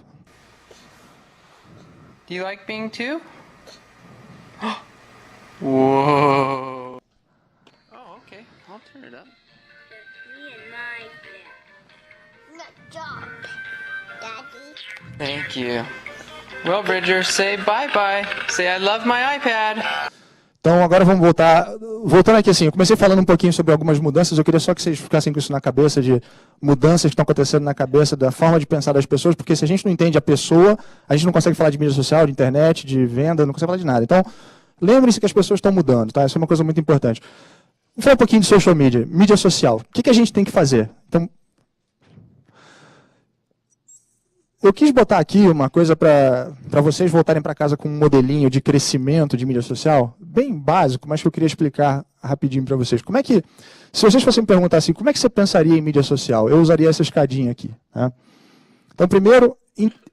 Do you like being too? Whoa. Oh, okay. I'll turn it up. Me and my dad. Not job, Daddy. Thank you. Well, Bridger, say bye-bye. Say I love my iPad. Então agora vamos voltando aqui assim, eu comecei falando um pouquinho sobre algumas mudanças, eu queria só que vocês ficassem com isso na cabeça, de mudanças que estão acontecendo na cabeça, da forma de pensar das pessoas, porque se a gente não entende a pessoa, a gente não consegue falar de mídia social, de internet, de venda, não consegue falar de nada. Então, lembrem-se que as pessoas estão mudando, tá? Isso é uma coisa muito importante. Vamos falar um pouquinho de social media, mídia social. O que a gente tem que fazer? Então, eu quis botar aqui uma coisa para vocês voltarem para casa com um modelinho de crescimento de mídia social, bem básico, mas que eu queria explicar rapidinho para vocês. Como é que, se vocês fossem me perguntar assim, como é que você pensaria em mídia social? Eu usaria essa escadinha aqui. Né? Então, primeiro,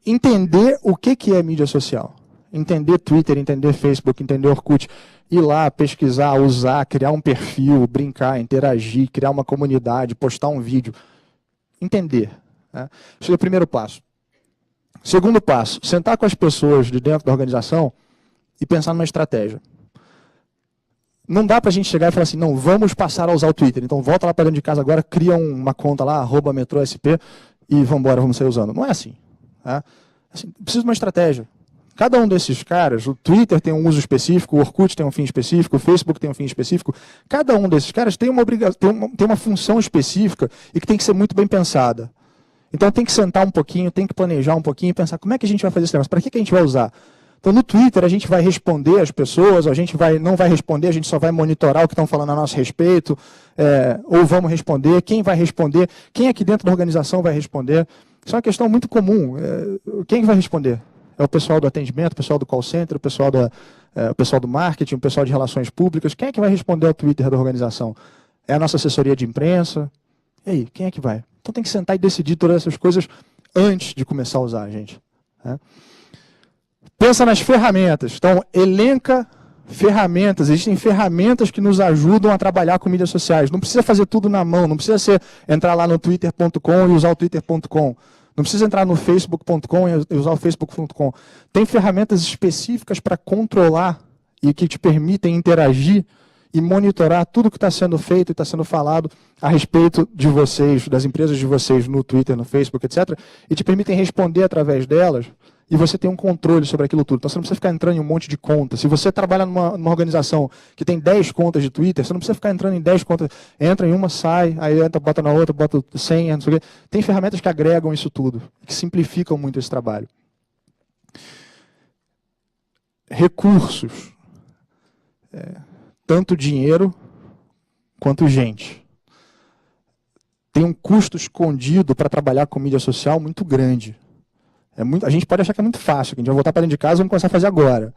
entender o que é mídia social. Entender Twitter, entender Facebook, entender Orkut, ir lá, pesquisar, usar, criar um perfil, brincar, interagir, criar uma comunidade, postar um vídeo. Entender. Né? Esse é o primeiro passo. Segundo passo, sentar com as pessoas de dentro da organização e pensar numa estratégia. Não dá para a gente chegar e falar assim, não, vamos passar a usar o Twitter. Então volta lá para dentro de casa agora, cria uma conta lá, @metrosp, e vamos embora, vamos sair usando. Não é assim. Tá? Assim, precisa de uma estratégia. Cada um desses caras, o Twitter tem um uso específico, o Orkut tem um fim específico, o Facebook tem um fim específico. Cada um desses caras tem uma função específica e que tem que ser muito bem pensada. Então tem que sentar um pouquinho, tem que planejar um pouquinho e pensar como é que a gente vai fazer esse negócio, para que a gente vai usar? Então no Twitter a gente vai responder as pessoas, a gente não vai responder, a gente só vai monitorar o que estão falando a nosso respeito, ou vamos responder, quem vai responder, quem aqui dentro da organização vai responder. Isso é uma questão muito comum. Quem vai responder? É o pessoal do atendimento, o pessoal do call center, o pessoal do marketing, o pessoal de relações públicas. Quem é que vai responder ao Twitter da organização? É a nossa assessoria de imprensa? E aí, quem é que vai? Então tem que sentar e decidir todas essas coisas antes de começar a usar, gente. Né? Pensa nas ferramentas. Então, elenca ferramentas. Existem ferramentas que nos ajudam a trabalhar com mídias sociais. Não precisa fazer tudo na mão. Não precisa entrar lá no twitter.com e usar o twitter.com. Não precisa entrar no facebook.com e usar o facebook.com. Tem ferramentas específicas para controlar e que te permitem interagir e monitorar tudo que está sendo feito e está sendo falado a respeito de vocês, das empresas de vocês no Twitter, no Facebook, etc. E te permitem responder através delas e você tem um controle sobre aquilo tudo. Então você não precisa ficar entrando em um monte de contas. Se você trabalha numa organização que tem 10 contas de Twitter, você não precisa ficar entrando em 10 contas. Entra em uma, sai, aí entra, bota na outra, bota 100, não sei o quê. Tem ferramentas que agregam isso tudo, que simplificam muito esse trabalho. Recursos. Tanto dinheiro quanto gente. Tem um custo escondido para trabalhar com mídia social muito grande. A gente pode achar que é muito fácil, que a gente vai voltar para dentro de casa e vamos começar a fazer agora.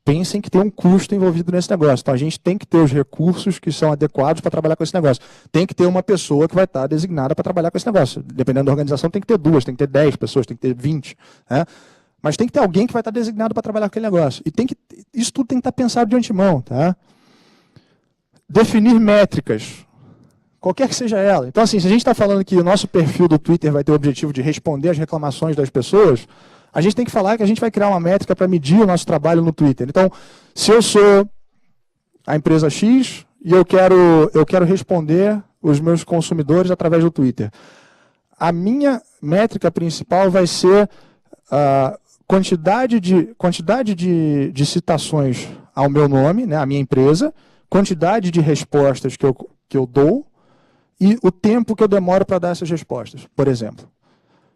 Pensem que tem um custo envolvido nesse negócio. Então a gente tem que ter os recursos que são adequados para trabalhar com esse negócio. Tem que ter uma pessoa que vai estar designada para trabalhar com esse negócio. Dependendo da organização, tem que ter 2, tem que ter 10 pessoas, tem que ter 20. Né? Mas tem que ter alguém que vai estar designado para trabalhar com aquele negócio. E isso tudo tem que estar pensado de antemão. Tá? Definir métricas, qualquer que seja ela. Então, assim, se a gente está falando que o nosso perfil do Twitter vai ter o objetivo de responder às reclamações das pessoas, a gente tem que falar que a gente vai criar uma métrica para medir o nosso trabalho no Twitter. Então, se eu sou a empresa X e eu quero responder os meus consumidores através do Twitter, a minha métrica principal vai ser a quantidade de citações ao meu nome, né, à minha empresa, quantidade de respostas que eu dou e o tempo que eu demoro para dar essas respostas, por exemplo.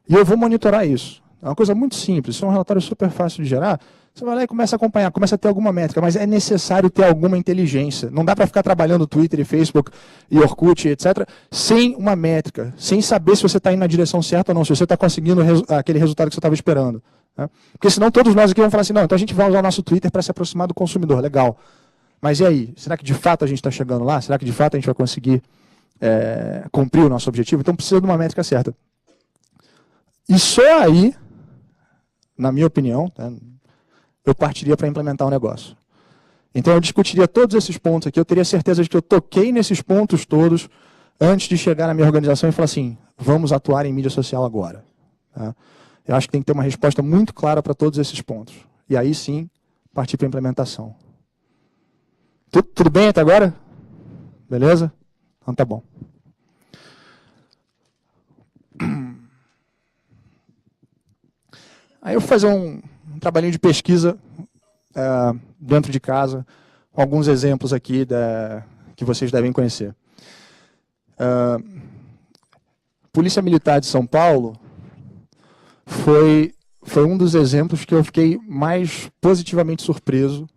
E eu vou monitorar isso. É uma coisa muito simples, isso é um relatório super fácil de gerar. Você vai lá e começa a acompanhar, começa a ter alguma métrica, mas é necessário ter alguma inteligência. Não dá para ficar trabalhando Twitter e Facebook e Orkut, etc., sem uma métrica, sem saber se você está indo na direção certa ou não, se você está conseguindo aquele resultado que você estava esperando. Né? Porque senão todos nós aqui vamos falar assim, não, então a gente vai usar o nosso Twitter para se aproximar do consumidor, legal. Mas e aí? Será que de fato a gente está chegando lá? Será que de fato a gente vai conseguir cumprir o nosso objetivo? Então precisa de uma métrica certa. E só aí, na minha opinião, tá, eu partiria para implementar o negócio. Então eu discutiria todos esses pontos aqui, eu teria certeza de que eu toquei nesses pontos todos antes de chegar na minha organização e falar assim, vamos atuar em mídia social agora. Tá? Eu acho que tem que ter uma resposta muito clara para todos esses pontos. E aí sim, partir para a implementação. Tudo bem até agora? Beleza? Então tá bom. Aí eu vou fazer um trabalhinho de pesquisa dentro de casa, com alguns exemplos aqui que vocês devem conhecer. Polícia Militar de São Paulo foi um dos exemplos que eu fiquei mais positivamente surpreso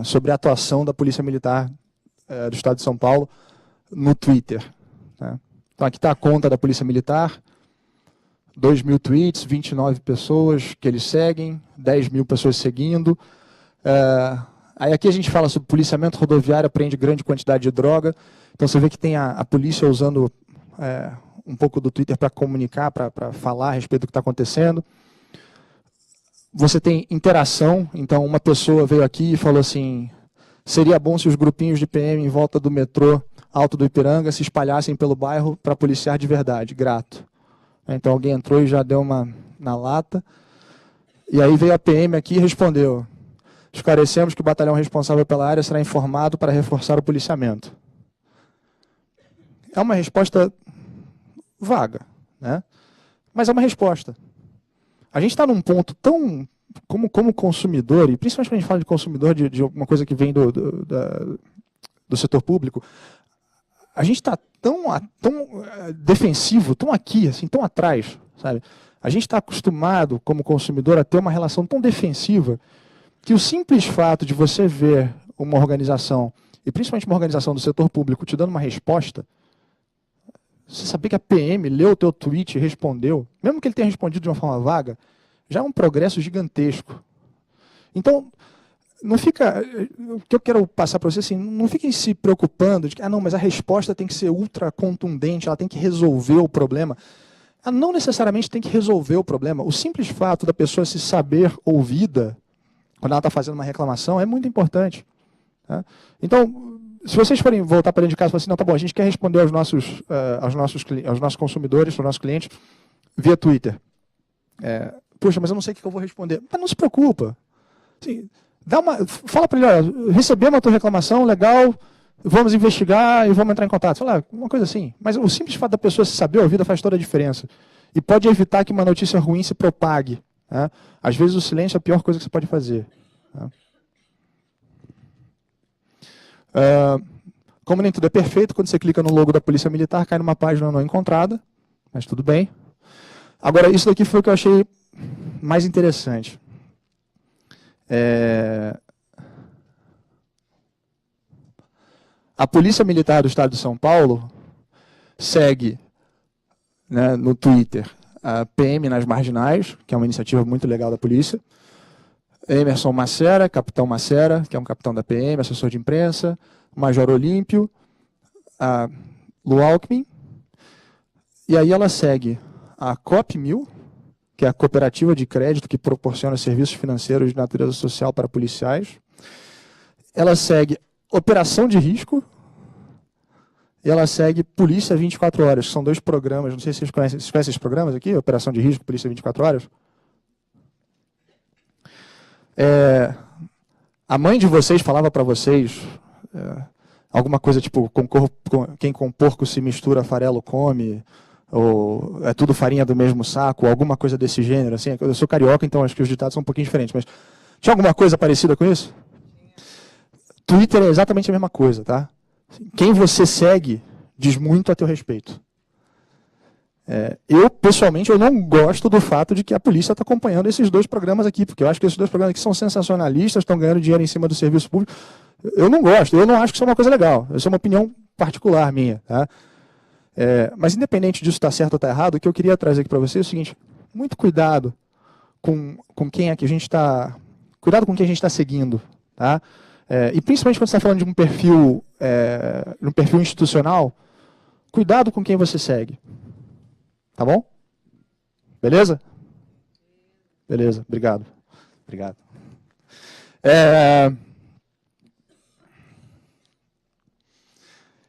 sobre a atuação da Polícia Militar do Estado de São Paulo no Twitter. Né? Então aqui está a conta da Polícia Militar, 2.000 tweets, 29 pessoas que eles seguem, 10.000 pessoas seguindo. Aí aqui a gente fala sobre policiamento rodoviário, prende grande quantidade de droga. Então você vê que tem a polícia usando um pouco do Twitter para comunicar, para falar a respeito do que está acontecendo. Você tem interação, então uma pessoa veio aqui e falou assim, seria bom se os grupinhos de PM em volta do metrô Alto do Ipiranga se espalhassem pelo bairro para policiar de verdade, grato. Então alguém entrou e já deu uma na lata. E aí veio a PM aqui e respondeu, esclarecemos que o batalhão responsável pela área será informado para reforçar o policiamento. É uma resposta vaga, né? Mas é uma resposta. A gente está num ponto tão, como consumidor, e principalmente quando a gente fala de consumidor, de alguma coisa que vem do setor público, a gente está tão defensivo, tão aqui, assim, tão atrás, sabe? A gente está acostumado, como consumidor, a ter uma relação tão defensiva que o simples fato de você ver uma organização, e principalmente uma organização do setor público, te dando uma resposta, você saber que a PM leu o teu tweet e respondeu, mesmo que ele tenha respondido de uma forma vaga, já é um progresso gigantesco. Então, não fica, o que eu quero passar para você, assim, não fiquem se preocupando de que, não, mas a resposta tem que ser ultra contundente, ela tem que resolver o problema. Ela não necessariamente tem que resolver o problema. O simples fato da pessoa se saber ouvida, quando ela está fazendo uma reclamação, é muito importante. Tá? Então, se vocês forem voltar para dentro de casa e falar assim, não, tá bom, a gente quer responder aos nossos consumidores, aos nossos clientes, via Twitter. Poxa, mas eu não sei o que eu vou responder. Mas não se preocupa. Assim, fala para ele, olha, recebemos a tua reclamação, legal, vamos investigar e vamos entrar em contato. Fala, uma coisa assim. Mas o simples fato da pessoa se saber ouvida faz toda a diferença. E pode evitar que uma notícia ruim se propague. Né? Às vezes o silêncio é a pior coisa que você pode fazer. Né? Como nem tudo é perfeito, quando você clica no logo da Polícia Militar, cai numa página não encontrada, mas tudo bem. Agora, isso daqui foi o que eu achei mais interessante. A Polícia Militar do Estado de São Paulo segue, né, no Twitter a PM nas Marginais, que é uma iniciativa muito legal da polícia, Emerson Macera, Capitão Macera, que é um capitão da PM, assessor de imprensa, Major Olímpio, a Lu Alckmin, e aí ela segue a COP 1000, que é a cooperativa de crédito que proporciona serviços financeiros de natureza social para policiais. Ela segue Operação de Risco e ela segue Polícia 24 Horas, que são 2 programas. Não sei se vocês conhecem esses programas aqui, Operação de Risco, Polícia 24 Horas. A mãe de vocês falava para vocês alguma coisa tipo, quem com porco se mistura, farelo come, ou é tudo farinha do mesmo saco, ou alguma coisa desse gênero. Assim. Eu sou carioca, então acho que os ditados são um pouquinho diferentes, mas tinha alguma coisa parecida com isso? Twitter é exatamente a mesma coisa, tá? Quem você segue diz muito a teu respeito. Eu, pessoalmente, eu não gosto do fato de que a polícia está acompanhando esses 2 programas aqui, porque eu acho que esses 2 programas aqui são sensacionalistas, estão ganhando dinheiro em cima do serviço público. Eu não gosto, eu não acho que isso é uma coisa legal. Isso é uma opinião particular minha. Tá? Mas, independente disso estar certo ou estar errado, o que eu queria trazer aqui para você é o seguinte: muito cuidado com quem é que a gente está. Cuidado com quem a gente está seguindo. Tá? E principalmente quando você está falando de um perfil institucional, cuidado com quem você segue. Tá bom? Beleza? Beleza, obrigado. Obrigado.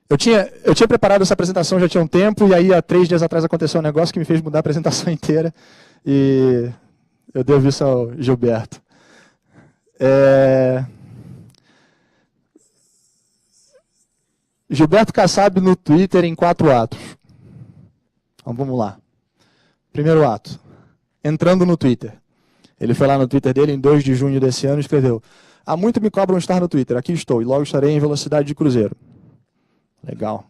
Eu tinha preparado essa apresentação já tinha um tempo, e aí há 3 dias atrás aconteceu um negócio que me fez mudar a apresentação inteira, e eu devo isso ao Gilberto. Gilberto Kassab no Twitter em 4 atos. Então, vamos lá. Primeiro ato. Entrando no Twitter. Ele foi lá no Twitter dele em 2 de junho desse ano e escreveu: há muito me cobram estar no Twitter. Aqui estou e logo estarei em velocidade de cruzeiro. Legal.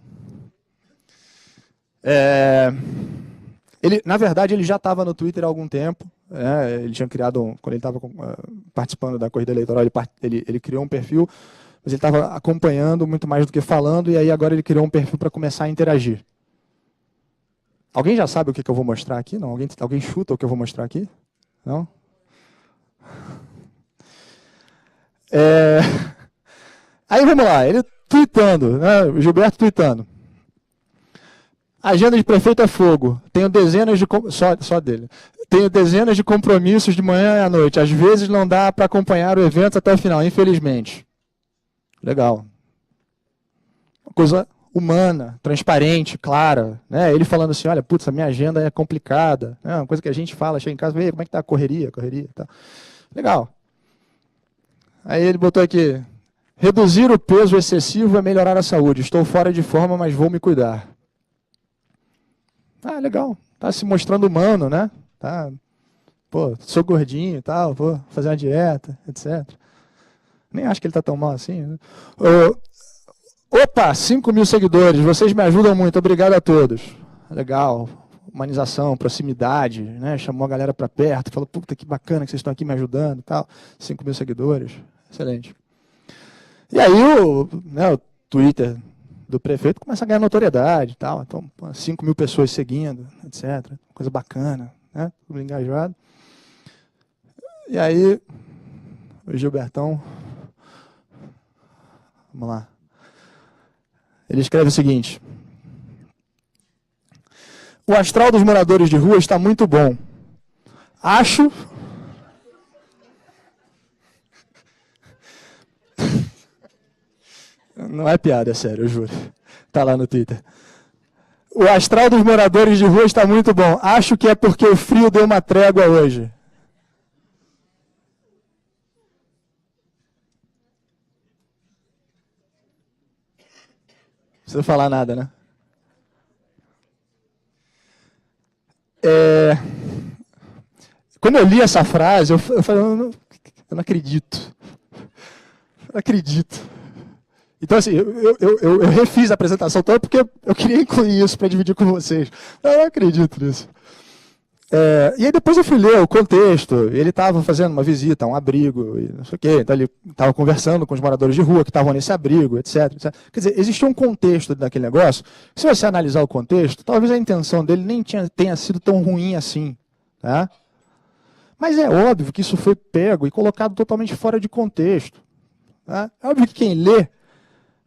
Na verdade, ele já estava no Twitter há algum tempo. Ele tinha criado, quando ele estava participando da corrida eleitoral, ele criou um perfil, mas ele estava acompanhando muito mais do que falando, e aí agora ele criou um perfil para começar a interagir. Alguém já sabe o que eu vou mostrar aqui? Não? Alguém chuta o que eu vou mostrar aqui? Não? Aí vamos lá, ele tweetando, né? O Gilberto tweetando. Agenda de prefeito é fogo. Tenho dezenas de... Só dele. Tenho dezenas de compromissos de manhã e à noite. Às vezes não dá para acompanhar o evento até o final, infelizmente. Legal. Uma coisa humana, transparente, clara. Né? Ele falando assim, olha, putz, a minha agenda é complicada. É uma coisa que a gente fala, chega em casa, vê como é que tá a correria. Tá. Legal. Aí ele botou aqui, reduzir o peso excessivo é melhorar a saúde. Estou fora de forma, mas vou me cuidar. Ah, legal. Tá se mostrando humano, né? Tá. Pô, sou gordinho e tal, vou fazer uma dieta, etc. Nem acho que ele tá tão mal assim. Né? Opa, 5.000 seguidores, vocês me ajudam muito, obrigado a todos. Legal, humanização, proximidade, né? Chamou a galera para perto, falou, puta, que bacana que vocês estão aqui me ajudando e tal. 5.000 seguidores, excelente. E aí o Twitter do prefeito começa a ganhar notoriedade e tal. Então, 5.000 pessoas seguindo, etc. Coisa bacana, né? Tudo engajado. E aí, o Gilbertão, vamos lá. Ele escreve o seguinte: o astral dos moradores de rua está muito bom. Acho... Não é piada, é sério, eu juro. Está lá no Twitter. O astral dos moradores de rua está muito bom. Acho que é porque o frio deu uma trégua hoje. Não precisa falar nada, né? Quando eu li essa frase, eu falei, eu não acredito. Eu não acredito. Então, assim, eu refiz a apresentação toda porque eu queria incluir isso para dividir com vocês. Eu não acredito nisso. E aí depois eu fui ler o contexto. Ele estava fazendo uma visita a um abrigo, e não sei o quê. Então ele estava conversando com os moradores de rua que estavam nesse abrigo, etc, etc. Quer dizer, existia um contexto daquele negócio. Se você analisar o contexto, talvez a intenção dele nem tenha sido tão ruim assim. Tá? Mas é óbvio que isso foi pego e colocado totalmente fora de contexto. Tá? É óbvio que quem lê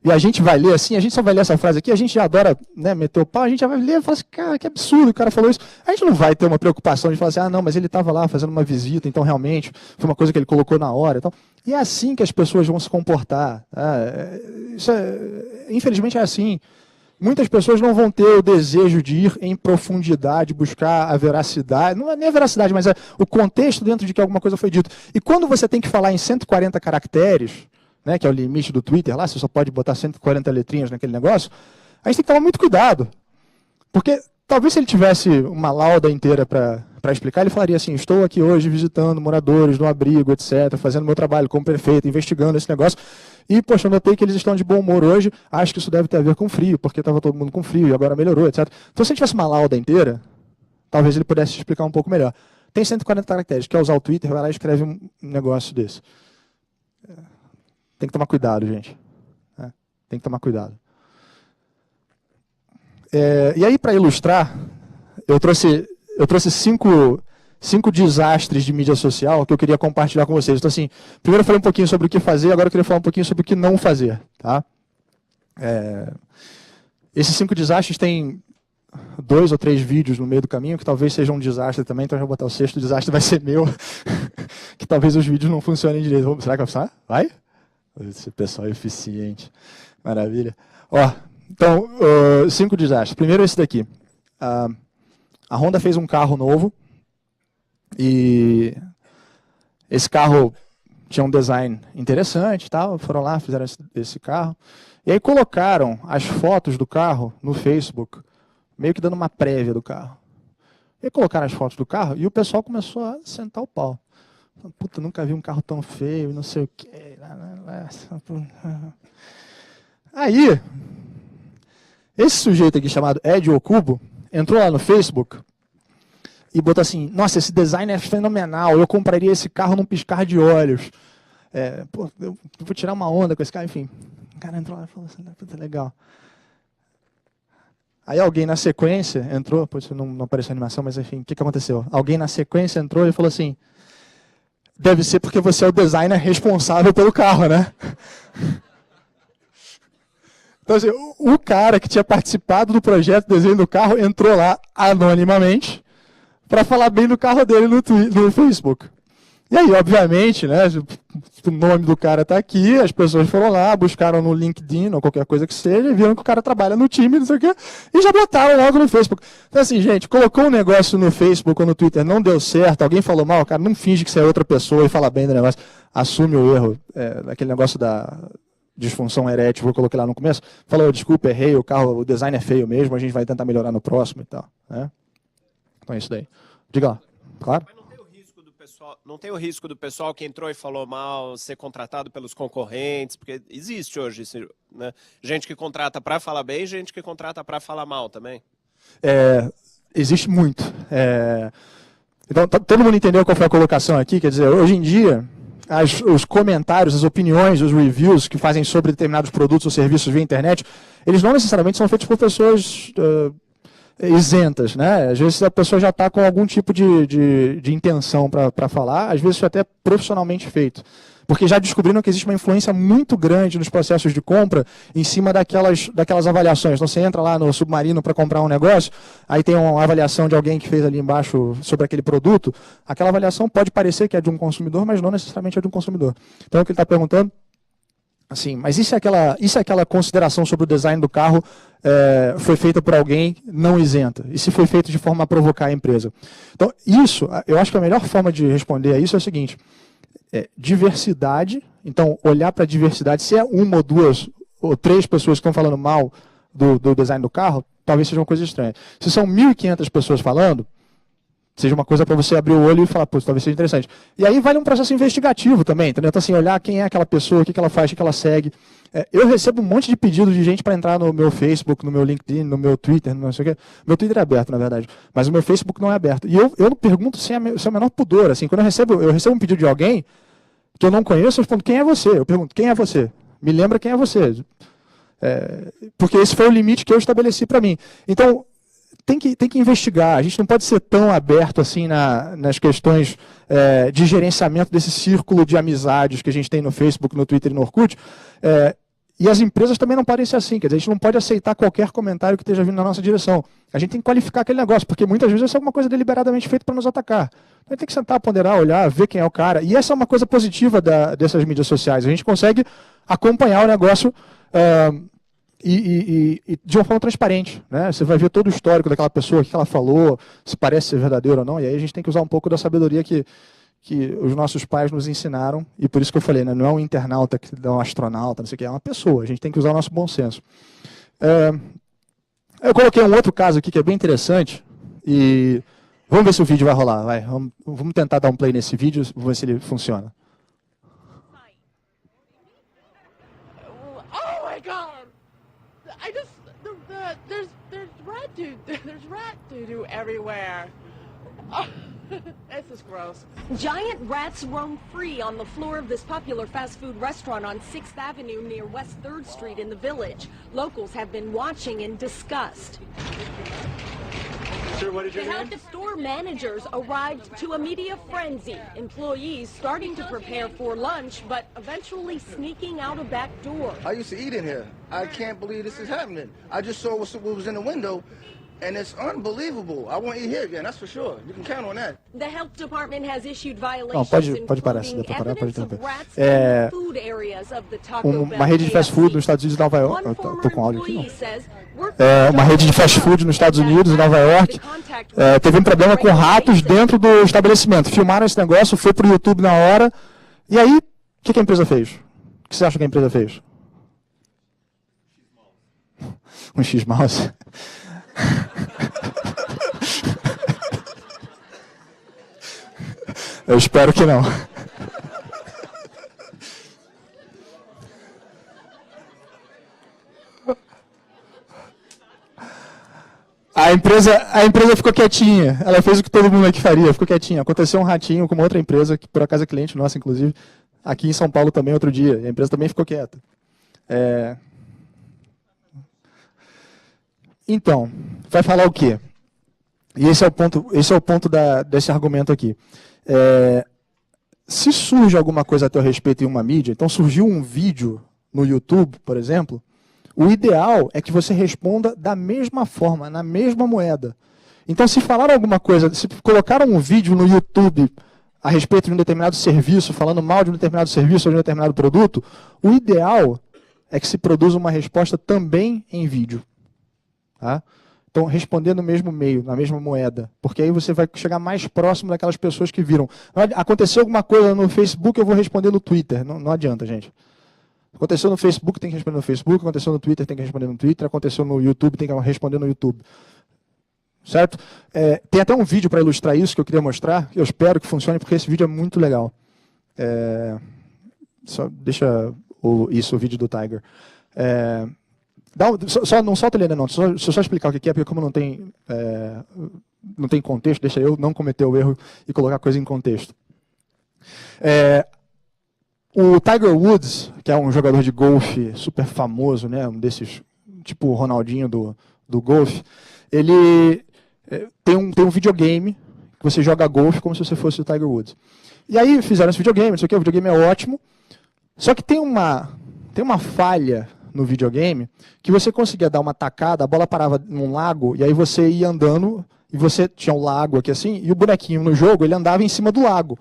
e a gente vai ler assim, a gente só vai ler essa frase aqui, a gente já adora, né, meter o pau, a gente já vai ler e fala assim, cara, que absurdo, o cara falou isso. A gente não vai ter uma preocupação de falar assim, não, mas ele estava lá fazendo uma visita, então realmente foi uma coisa que ele colocou na hora. Então, e é assim que as pessoas vão se comportar. Tá? Infelizmente é assim. Muitas pessoas não vão ter o desejo de ir em profundidade, buscar a veracidade, não é nem a veracidade, mas é o contexto dentro de que alguma coisa foi dito. E quando você tem que falar em 140 caracteres, né, que é o limite do Twitter lá, você só pode botar 140 letrinhas naquele negócio, a gente tem que tomar muito cuidado. Porque talvez se ele tivesse uma lauda inteira para explicar, ele falaria assim, estou aqui hoje visitando moradores no abrigo, etc., fazendo meu trabalho como prefeito, investigando esse negócio, e, poxa, eu notei que eles estão de bom humor hoje, acho que isso deve ter a ver com frio, porque estava todo mundo com frio e agora melhorou, etc. Então, se ele tivesse uma lauda inteira, talvez ele pudesse explicar um pouco melhor. Tem 140 caracteres, quer usar o Twitter, vai lá e escreve um negócio desse. Tem que tomar cuidado, gente. Tem que tomar cuidado. E aí, para ilustrar, eu trouxe 5 desastres de mídia social que eu queria compartilhar com vocês. Então, assim, primeiro eu falei um pouquinho sobre o que fazer, agora eu queria falar um pouquinho sobre o que não fazer. Tá? Esses 5 desastres têm 2 ou 3 vídeos no meio do caminho, que talvez sejam um desastre também, então eu vou botar o 6º desastre, vai ser meu, que talvez os vídeos não funcionem direito. Será que vai funcionar? Vai? Esse pessoal é eficiente. Maravilha. Então, 5 desastres. Primeiro esse daqui. A Honda fez um carro novo e esse carro tinha um design interessante, tal, foram lá, fizeram esse carro. E aí colocaram as fotos do carro no Facebook, meio que dando uma prévia do carro. E aí colocaram as fotos do carro e o pessoal começou a sentar o pau. Puta, nunca vi um carro tão feio, não sei o quê. Aí, esse sujeito aqui chamado Ed Okubo entrou lá no Facebook e botou assim, nossa, esse design é fenomenal, eu compraria esse carro num piscar de olhos. Eu vou tirar uma onda com esse carro, enfim. O cara entrou lá e falou assim, puta, legal. Aí alguém na sequência entrou, pô, isso não apareceu a animação, mas enfim, o que aconteceu? Alguém na sequência entrou e falou assim, deve ser porque você é o designer responsável pelo carro, né? Então, assim, o cara que tinha participado do projeto de desenho do carro entrou lá anonimamente para falar bem do carro dele no Facebook. E aí, obviamente, né, o nome do cara está aqui, as pessoas foram lá, buscaram no LinkedIn ou qualquer coisa que seja, e viram que o cara trabalha no time, não sei o quê, e já botaram logo no Facebook. Então, assim, gente, colocou um negócio no Facebook ou no Twitter, não deu certo, alguém falou mal, cara, não finge que você é outra pessoa e fala bem do negócio, assume o erro, aquele negócio da disfunção erétil, eu coloquei lá no começo, falou, desculpa, errei, o design é feio mesmo, a gente vai tentar melhorar no próximo e tal. Né? Então é isso daí. Diga lá. Claro. Mas não tem o risco do pessoal que entrou e falou mal ser contratado pelos concorrentes, porque existe hoje isso, né? Gente que contrata para falar bem, gente que contrata para falar mal também. Existe muito. Então, todo mundo entendeu qual foi a colocação aqui? Quer dizer, hoje em dia, os comentários, as opiniões, os reviews que fazem sobre determinados produtos ou serviços via internet, eles não necessariamente são feitos por pessoas isentas, né? Às vezes a pessoa já está com algum tipo de intenção para falar, às vezes isso é até profissionalmente feito. Porque já descobriram que existe uma influência muito grande nos processos de compra em cima daquelas avaliações. Então você entra lá no Submarino para comprar um negócio, aí tem uma avaliação de alguém que fez ali embaixo sobre aquele produto, aquela avaliação pode parecer que é de um consumidor, mas não necessariamente é de um consumidor. Então o que ele está perguntando, assim, mas e se aquela consideração sobre o design do carro foi feita por alguém não isenta? E se foi feito de forma a provocar a empresa? Então eu acho que a melhor forma de responder a isso é o seguinte, diversidade, então olhar para a diversidade, se é 1 ou 2 ou 3 pessoas que estão falando mal do design do carro, talvez seja uma coisa estranha. Se são 1.500 pessoas falando, seja uma coisa para você abrir o olho e falar, pô, talvez seja interessante. E aí vale um processo investigativo também, entendeu? Então assim, olhar quem é aquela pessoa, o que ela faz, o que ela segue. Eu recebo um monte de pedidos de gente para entrar no meu Facebook, no meu LinkedIn, no meu Twitter, não sei o quê. Meu Twitter é aberto, na verdade, mas o meu Facebook não é aberto. E eu pergunto sem o menor pudor, assim, quando eu recebo um pedido de alguém que eu não conheço, eu respondo, quem é você? Eu pergunto, quem é você? Me lembra quem é você. Porque esse foi o limite que eu estabeleci para mim. Então, tem que investigar. A gente não pode ser tão aberto assim nas questões de gerenciamento desse círculo de amizades que a gente tem no Facebook, no Twitter e no Orkut. E as empresas também não podem ser assim, quer dizer, a gente não pode aceitar qualquer comentário que esteja vindo na nossa direção. A gente tem que qualificar aquele negócio, porque muitas vezes isso é alguma coisa deliberadamente feita para nos atacar. Então a gente tem que sentar, ponderar, olhar, ver quem é o cara. E essa é uma coisa positiva dessas mídias sociais. A gente consegue acompanhar o negócio e de uma forma transparente, né? Você vai ver todo o histórico daquela pessoa, o que ela falou, se parece ser verdadeiro ou não. E aí a gente tem que usar um pouco da sabedoria que os nossos pais nos ensinaram, e por isso que eu falei, né, não é um internauta, que é um astronauta, não sei o que, é uma pessoa, a gente tem que usar o nosso bom senso. Eu coloquei um outro caso aqui que é bem interessante, e vamos ver se o vídeo vai rolar, vai. Vamos tentar dar um play nesse vídeo, vamos ver se ele funciona. Oh my god! There's rat doo-doo everywhere. Oh, this is gross. Giant rats roam free on the floor of this popular fast food restaurant on 6th Avenue near West 3rd Street in the Village. Locals have been watching in disgust. Sir, what is your The name? store managers arrived to a media frenzy. Employees starting to prepare for lunch, but eventually sneaking out a back door. I used to eat in here. I can't believe this is happening. I just saw what was in the window, and it's unbelievable. I won't eat here again, that's for sure. You can count on that. The health department has issued violations, Não, pode parar, se der pra parar, pode including evidence of interromper. rats in the food areas of the Taco Bell Uma rede de fast food nos KFC. Estados Unidos e Nova York. One Eu former tô com áudio aqui, não. employee says, Uma rede de fast food nos Estados Unidos e Nova York teve um problema com ratos dentro do estabelecimento. Filmaram esse negócio, foi pro YouTube na hora. E aí, o que a empresa fez? O que você acha que a empresa fez? Um X-Mouse. Eu espero que não. A empresa ficou quietinha. Ela fez o que todo mundo aqui faria, ficou quietinha. Aconteceu um ratinho com uma outra empresa, que por acaso é cliente nossa, inclusive, aqui em São Paulo também, outro dia. E a empresa também ficou quieta. Então, vai falar o quê? E esse é o ponto desse argumento aqui. Se surge alguma coisa a teu respeito em uma mídia, então surgiu um vídeo no YouTube, por exemplo, o ideal é que você responda da mesma forma, na mesma moeda. Então, se falaram alguma coisa, se colocaram um vídeo no YouTube a respeito de um determinado serviço, falando mal de um determinado serviço ou de um determinado produto, o ideal é que se produza uma resposta também em vídeo. Tá? Então, responder no mesmo meio, na mesma moeda. Porque aí você vai chegar mais próximo daquelas pessoas que viram. Aconteceu alguma coisa no Facebook, eu vou responder no Twitter. Não adianta, gente. Aconteceu no Facebook, tem que responder no Facebook. Aconteceu no Twitter, tem que responder no Twitter. Aconteceu no YouTube, tem que responder no YouTube. Certo? Tem até um vídeo para ilustrar isso que eu queria mostrar. Eu espero que funcione, porque esse vídeo é muito legal. Só deixa o vídeo do Tiger. Não solta ele ainda não. Deixa eu só explicar o que é, porque como não tem contexto, deixa eu não cometer o erro e colocar a coisa em contexto. O Tiger Woods, que é um jogador de golfe super famoso, né, um desses, tipo o Ronaldinho do golfe, ele tem um videogame que você joga golfe como se você fosse o Tiger Woods. E aí fizeram esse videogame, não sei o que, o videogame é ótimo, só que tem uma falha no videogame que você conseguia dar uma tacada, a bola parava num lago, e aí você ia andando, e você tinha um lago aqui assim, e o bonequinho no jogo, ele andava em cima do lago.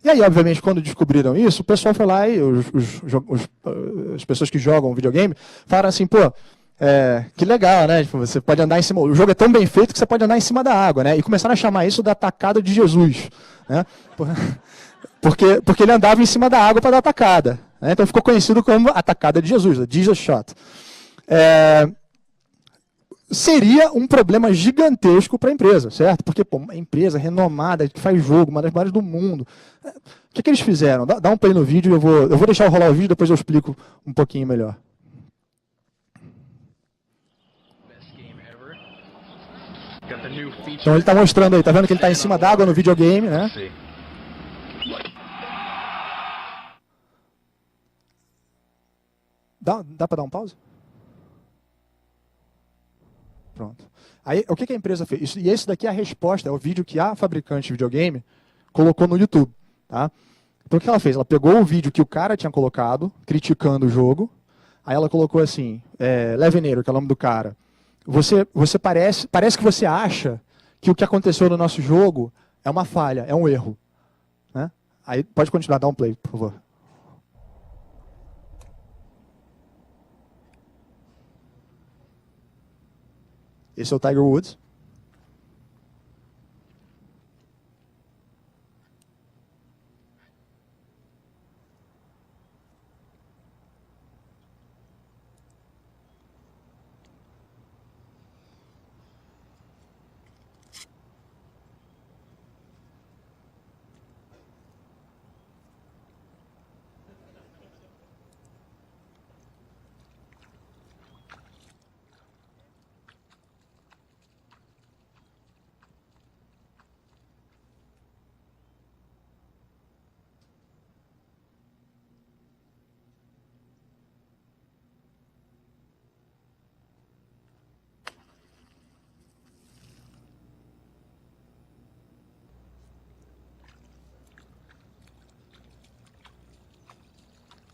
E aí, obviamente, quando descobriram isso, o pessoal foi lá e as pessoas que jogam videogame falaram assim, pô, que legal, né? Tipo, você pode andar em cima, o jogo é tão bem feito que você pode andar em cima da água, né? E começaram a chamar isso da tacada de Jesus, né? Porque ele andava em cima da água para dar tacada. Né? Então ficou conhecido como a tacada de Jesus, a Jesus Shot. Seria um problema gigantesco para a empresa, certo? Porque uma empresa renomada, que faz jogo, uma das maiores do mundo. O que eles fizeram? Dá um play no vídeo, eu vou deixar rolar o vídeo, depois eu explico um pouquinho melhor. Então ele está mostrando aí, tá vendo que ele está em cima d'água no videogame, né? Dá para dar um pause? Pronto. Aí, o que a empresa fez? E esse daqui é a resposta, é o vídeo que a fabricante de videogame colocou no YouTube. Tá? Então o que ela fez? Ela pegou o vídeo que o cara tinha colocado, criticando o jogo, Aí ela colocou assim, Leveneiro, que é o nome do cara. Você parece que você acha que o que aconteceu no nosso jogo é uma falha, é um erro. Né? Aí pode continuar, dá um play, por favor. Esse é o Tiger Woods.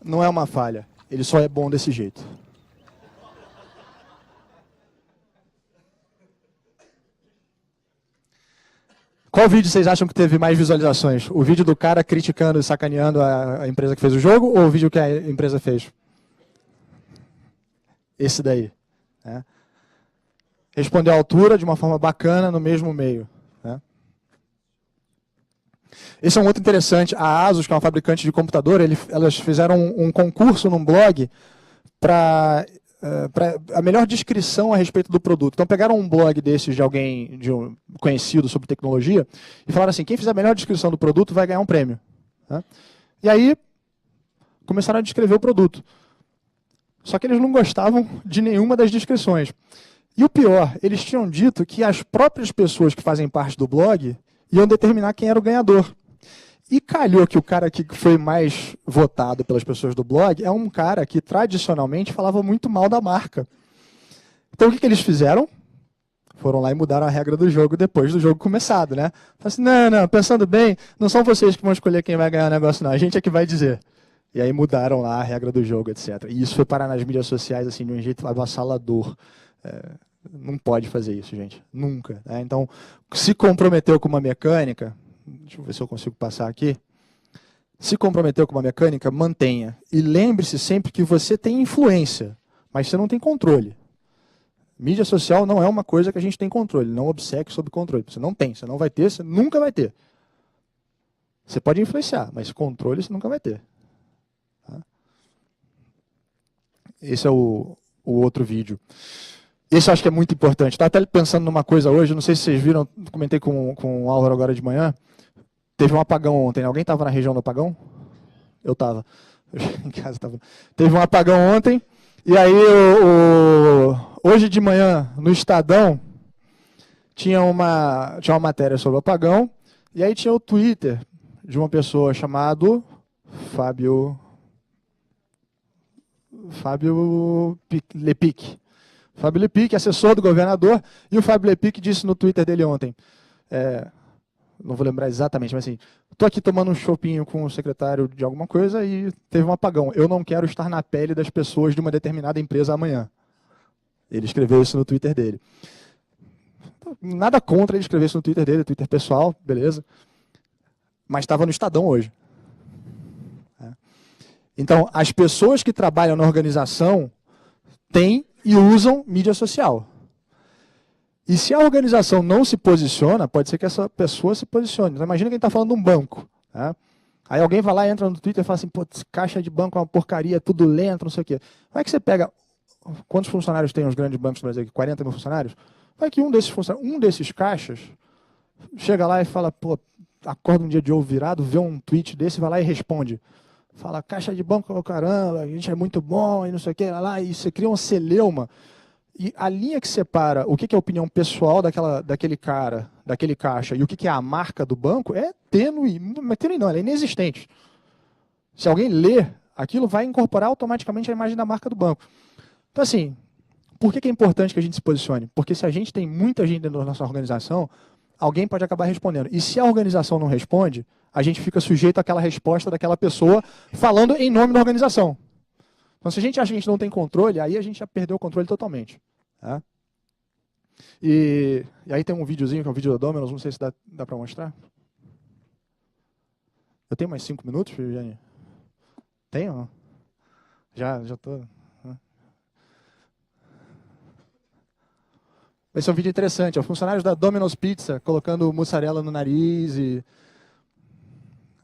Não é uma falha, ele só é bom desse jeito. Qual vídeo vocês acham que teve mais visualizações? O vídeo do cara criticando e sacaneando a empresa que fez o jogo ou o vídeo que a empresa fez? Esse daí. Né? Respondeu à altura de uma forma bacana no mesmo meio. Né? Esse é um outro interessante. A Asus, que é uma fabricante de computador, elas fizeram um concurso num blog para a melhor descrição a respeito do produto. Então pegaram um blog desses de alguém conhecido sobre tecnologia e falaram assim, quem fizer a melhor descrição do produto vai ganhar um prêmio. Né? E aí começaram a descrever o produto. Só que eles não gostavam de nenhuma das descrições. E o pior, eles tinham dito que as próprias pessoas que fazem parte do blog iam determinar quem era o ganhador. E calhou que o cara que foi mais votado pelas pessoas do blog é um cara que tradicionalmente falava muito mal da marca. Então o que eles fizeram? Foram lá e mudaram a regra do jogo depois do jogo começado, né? Falaram assim, não, pensando bem, não são vocês que vão escolher quem vai ganhar o negócio, não. A gente é que vai dizer. E aí mudaram lá a regra do jogo, etc. E isso foi parar nas mídias sociais assim, de um jeito avassalador. Não pode fazer isso, gente. Nunca. Né? Então, se comprometeu com uma mecânica, deixa eu ver se eu consigo passar aqui. Se comprometeu com uma mecânica, mantenha. E lembre-se sempre que você tem influência, mas você não tem controle. Mídia social não é uma coisa que a gente tem controle, não obceque sob controle. Você não tem, você não vai ter, você nunca vai ter. Você pode influenciar, mas controle você nunca vai ter. Tá? Esse é o outro vídeo. Esse eu acho que é muito importante. Estava até pensando numa coisa hoje, não sei se vocês viram, comentei com o Álvaro agora de manhã. Teve um apagão ontem. Alguém estava na região do apagão? Eu estava. Em casa estava. Teve um apagão ontem. E aí, hoje de manhã, no Estadão, tinha uma matéria sobre o apagão. E aí tinha o Twitter de uma pessoa chamado Fábio Lepic. Fábio Lepic, assessor do governador, e o Fábio Lepic disse no Twitter dele ontem, não vou lembrar exatamente, mas assim, estou aqui tomando um chopinho com o secretário de alguma coisa e teve um apagão. Eu não quero estar na pele das pessoas de uma determinada empresa amanhã. Ele escreveu isso no Twitter dele. Nada contra ele escrever isso no Twitter dele, Twitter pessoal, beleza. Mas estava no Estadão hoje. Então, as pessoas que trabalham na organização têm e usam mídia social. E se a organização não se posiciona, pode ser que essa pessoa se posicione. Então, imagina quem está falando de um banco. Né? Aí alguém vai lá, entra no Twitter e fala assim, pô, caixa de banco é uma porcaria, tudo lento, não sei o quê. Como é que você pega... Quantos funcionários tem os grandes bancos do Brasil? 40 mil funcionários? Vai que um desses caixas chega lá e fala, pô, acorda um dia de ovo virado, vê um tweet desse, vai lá e responde. Fala, caixa de banco, caramba, a gente é muito bom, e não sei o que, lá, e você cria uma celeuma. E a linha que separa o que é a opinião pessoal daquele cara, daquele caixa, e o que é a marca do banco, é tênue, mas tênue não, ela é inexistente. Se alguém ler, aquilo vai incorporar automaticamente a imagem da marca do banco. Então, assim, por que é importante que a gente se posicione? Porque se a gente tem muita gente dentro da nossa organização, alguém pode acabar respondendo. E se a organização não responde, a gente fica sujeito àquela resposta daquela pessoa falando em nome da organização. Então, se a gente acha que a gente não tem controle, aí a gente já perdeu o controle totalmente. Tá? E aí tem um videozinho, que é o vídeo da Domino's, não sei se dá para mostrar. Eu tenho mais 5 minutos, Viviane? Tenho? Já estou... Esse é um vídeo interessante. É os funcionários da Domino's Pizza colocando mussarela no nariz e...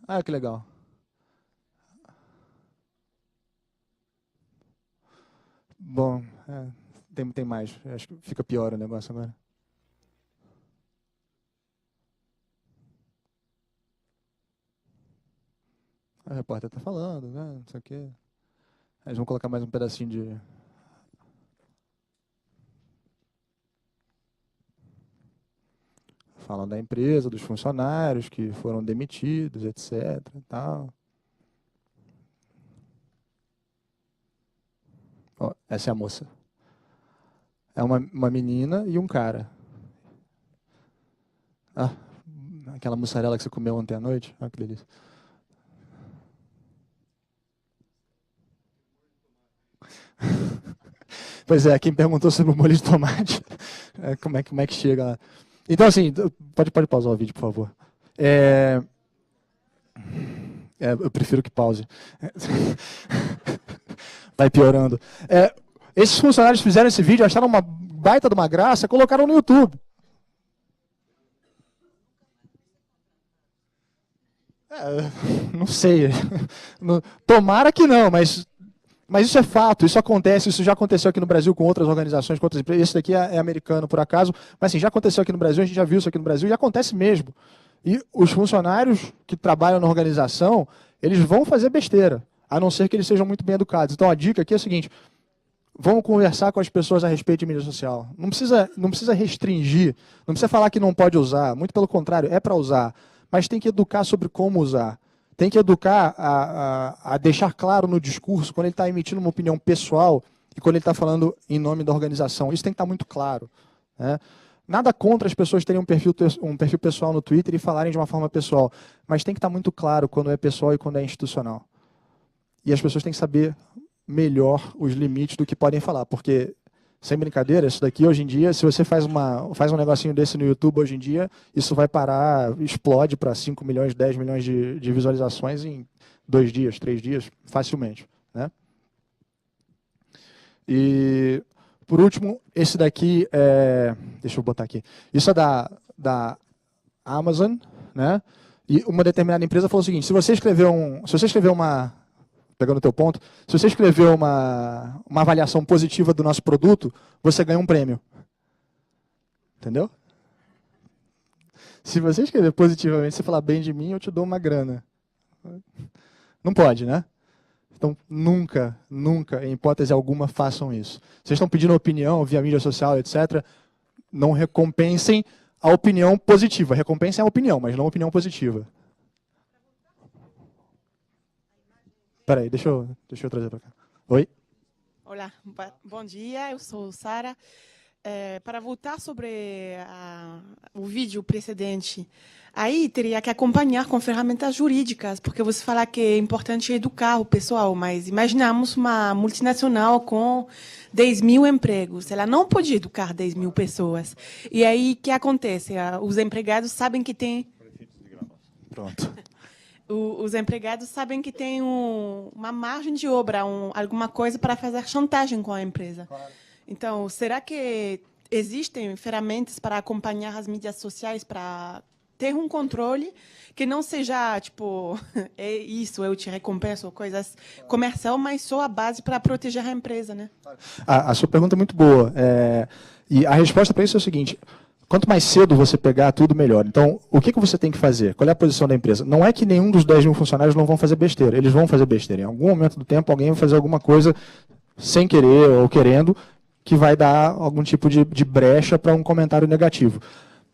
Ah, que legal. Bom, tem mais. Acho que fica pior o negócio agora. A repórter está falando, né? Não sei o quê. Eles vão colocar mais um pedacinho de... Falam da empresa, dos funcionários que foram demitidos, etc. Tal. Ó, essa é a moça. É uma menina e um cara. Ah, aquela mussarela que você comeu ontem à noite. Olha que delícia. Pois é, quem perguntou sobre o molho de tomate, como é que chega lá. Então, assim, pode pausar o vídeo, por favor. Eu prefiro que pause. Vai piorando. Esses funcionários fizeram esse vídeo, acharam uma baita de uma graça, colocaram no YouTube. Não sei. Tomara que não, mas isso é fato, isso acontece, isso já aconteceu aqui no Brasil com outras organizações, com outras empresas. Esse daqui é americano, por acaso, mas assim, já aconteceu aqui no Brasil, a gente já viu isso aqui no Brasil e acontece mesmo. E os funcionários que trabalham na organização, eles vão fazer besteira, a não ser que eles sejam muito bem educados. Então a dica aqui é a seguinte: vamos conversar com as pessoas a respeito de mídia social. Não precisa restringir, não precisa falar que não pode usar, muito pelo contrário, é para usar, mas tem que educar sobre como usar. Tem que educar a deixar claro no discurso, quando ele está emitindo uma opinião pessoal e quando ele está falando em nome da organização. Isso tem que estar muito claro. Né? Nada contra as pessoas terem um perfil pessoal no Twitter e falarem de uma forma pessoal, mas tem que estar muito claro quando é pessoal e quando é institucional. E as pessoas têm que saber melhor os limites do que podem falar, porque, sem brincadeira, isso daqui hoje em dia, se você faz um negocinho desse no YouTube hoje em dia, isso vai parar, explode para 5 milhões, 10 milhões de visualizações em 2 dias, 3 dias, facilmente. Né? E, por último, esse daqui deixa eu botar aqui. Isso é da Amazon, né? E uma determinada empresa falou o seguinte: se você escrever uma... Pegando o teu ponto, se você escrever uma avaliação positiva do nosso produto, você ganha um prêmio. Entendeu? Se você escrever positivamente, você falar bem de mim, eu te dou uma grana. Não pode, né? Então, nunca, em hipótese alguma, façam isso. Vocês estão pedindo opinião via mídia social, etc., não recompensem a opinião positiva. Recompensem a opinião, mas não a opinião positiva. Espera aí, deixa eu trazer para cá. Oi? Olá, bom dia, eu sou Sara. Para voltar sobre o vídeo precedente, aí teria que acompanhar com ferramentas jurídicas, porque você fala que é importante educar o pessoal, mas imaginamos uma multinacional com 10 mil empregos, ela não pode educar 10 mil pessoas. E aí, o que acontece? Os empregados sabem que tem... Pronto. Os empregados sabem que tem uma margem de obra, alguma coisa para fazer chantagem com a empresa. Claro. Então, será que existem ferramentas para acompanhar as mídias sociais, para ter um controle que não seja, tipo, é isso, eu te recompenso, coisas comercial, mas só a base para proteger a empresa, né? A sua pergunta é muito boa. E a resposta para isso é o seguinte: quanto mais cedo você pegar tudo, melhor. Então, o que você tem que fazer? Qual é a posição da empresa? Não é que nenhum dos 10 mil funcionários não vão fazer besteira. Eles vão fazer besteira. Em algum momento do tempo, alguém vai fazer alguma coisa sem querer ou querendo, que vai dar algum tipo de brecha para um comentário negativo.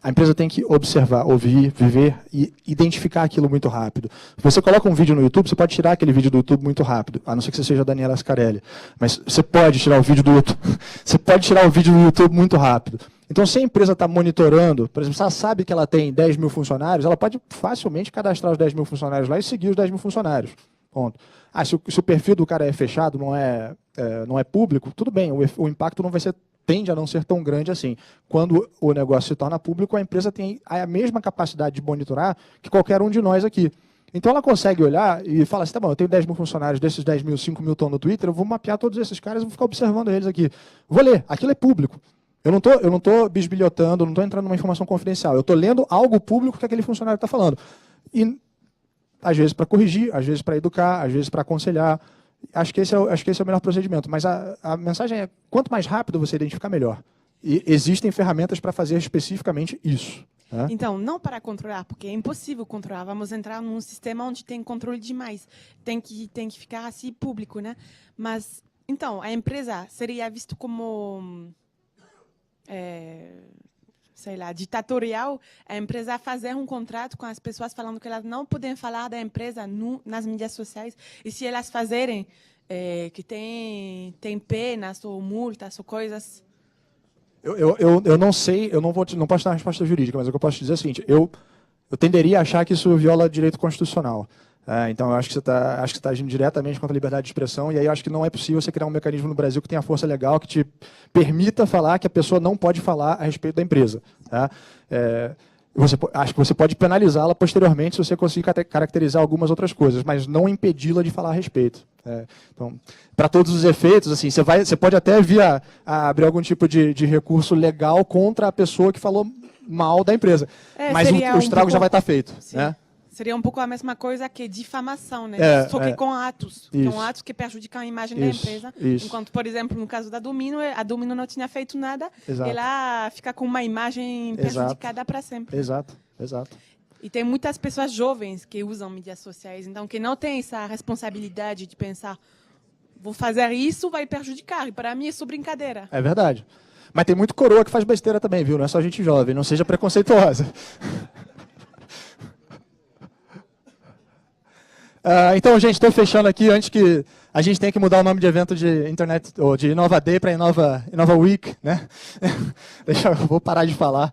A empresa tem que observar, ouvir, viver e identificar aquilo muito rápido. Se você coloca um vídeo no YouTube, você pode tirar aquele vídeo do YouTube muito rápido, a não ser que você seja a Daniela Ascarelli. Mas você pode tirar o vídeo do YouTube. Você pode tirar o vídeo do YouTube muito rápido. Então, se a empresa está monitorando, por exemplo, se ela sabe que ela tem 10 mil funcionários, ela pode facilmente cadastrar os 10 mil funcionários lá e seguir os 10 mil funcionários. Ponto. Se o perfil do cara é fechado, não é público, tudo bem, o impacto não vai ser, tende a não ser tão grande assim. Quando o negócio se torna público, a empresa tem a mesma capacidade de monitorar que qualquer um de nós aqui. Então ela consegue olhar e falar assim, tá bom, eu tenho 10 mil funcionários, desses 10 mil, 5 mil estão no Twitter, eu vou mapear todos esses caras e vou ficar observando eles aqui. Vou ler, aquilo é público. Eu não tô bisbilhotando, não estou entrando numa informação confidencial. Eu estou lendo algo público que aquele funcionário está falando. E, às vezes, para corrigir, às vezes, para educar, às vezes, para aconselhar. Acho que esse é o melhor procedimento. Mas a mensagem é, quanto mais rápido você identificar, melhor. E existem ferramentas para fazer especificamente isso. Né? Então, não para controlar, porque é impossível controlar. Vamos entrar num sistema onde tem controle demais. Tem que ficar assim público, né? Mas, então, a empresa seria visto como... sei lá, ditatorial, a empresa fazer um contrato com as pessoas falando que elas não podem falar da empresa nas mídias sociais, e se elas fazerem, que tem penas ou multas ou coisas. Eu não sei, eu não posso dar uma resposta jurídica, mas o que eu posso dizer é o seguinte, eu tenderia a achar que isso viola direito constitucional. Então, eu acho que você está agindo diretamente contra a liberdade de expressão, e aí eu acho que não é possível você criar um mecanismo no Brasil que tenha força legal, que te permita falar que a pessoa não pode falar a respeito da empresa. Tá? Acho que você pode penalizá-la posteriormente se você conseguir caracterizar algumas outras coisas, mas não impedi-la de falar a respeito. Então, para todos os efeitos, assim, você pode até vir a abrir algum tipo de recurso legal contra a pessoa que falou mal da empresa, mas o estrago já vai estar feito. Né? Seria um pouco a mesma coisa que difamação, né? Só que com atos. Com atos que prejudicam a imagem da empresa. Enquanto, por exemplo, no caso da Domino, a Domino não tinha feito nada, ela fica com uma imagem prejudicada para sempre. Exato. E tem muitas pessoas jovens que usam mídias sociais, então que não tem essa responsabilidade de pensar, vou fazer isso, vai prejudicar. E para mim é só brincadeira. É verdade. Mas tem muito coroa que faz besteira também, viu? Não é só gente jovem, não seja preconceituosa. Então, gente, estou fechando aqui antes que a gente tenha que mudar o nome de evento de internet ou de Inova Day para Inova Week, né? Eu vou parar de falar.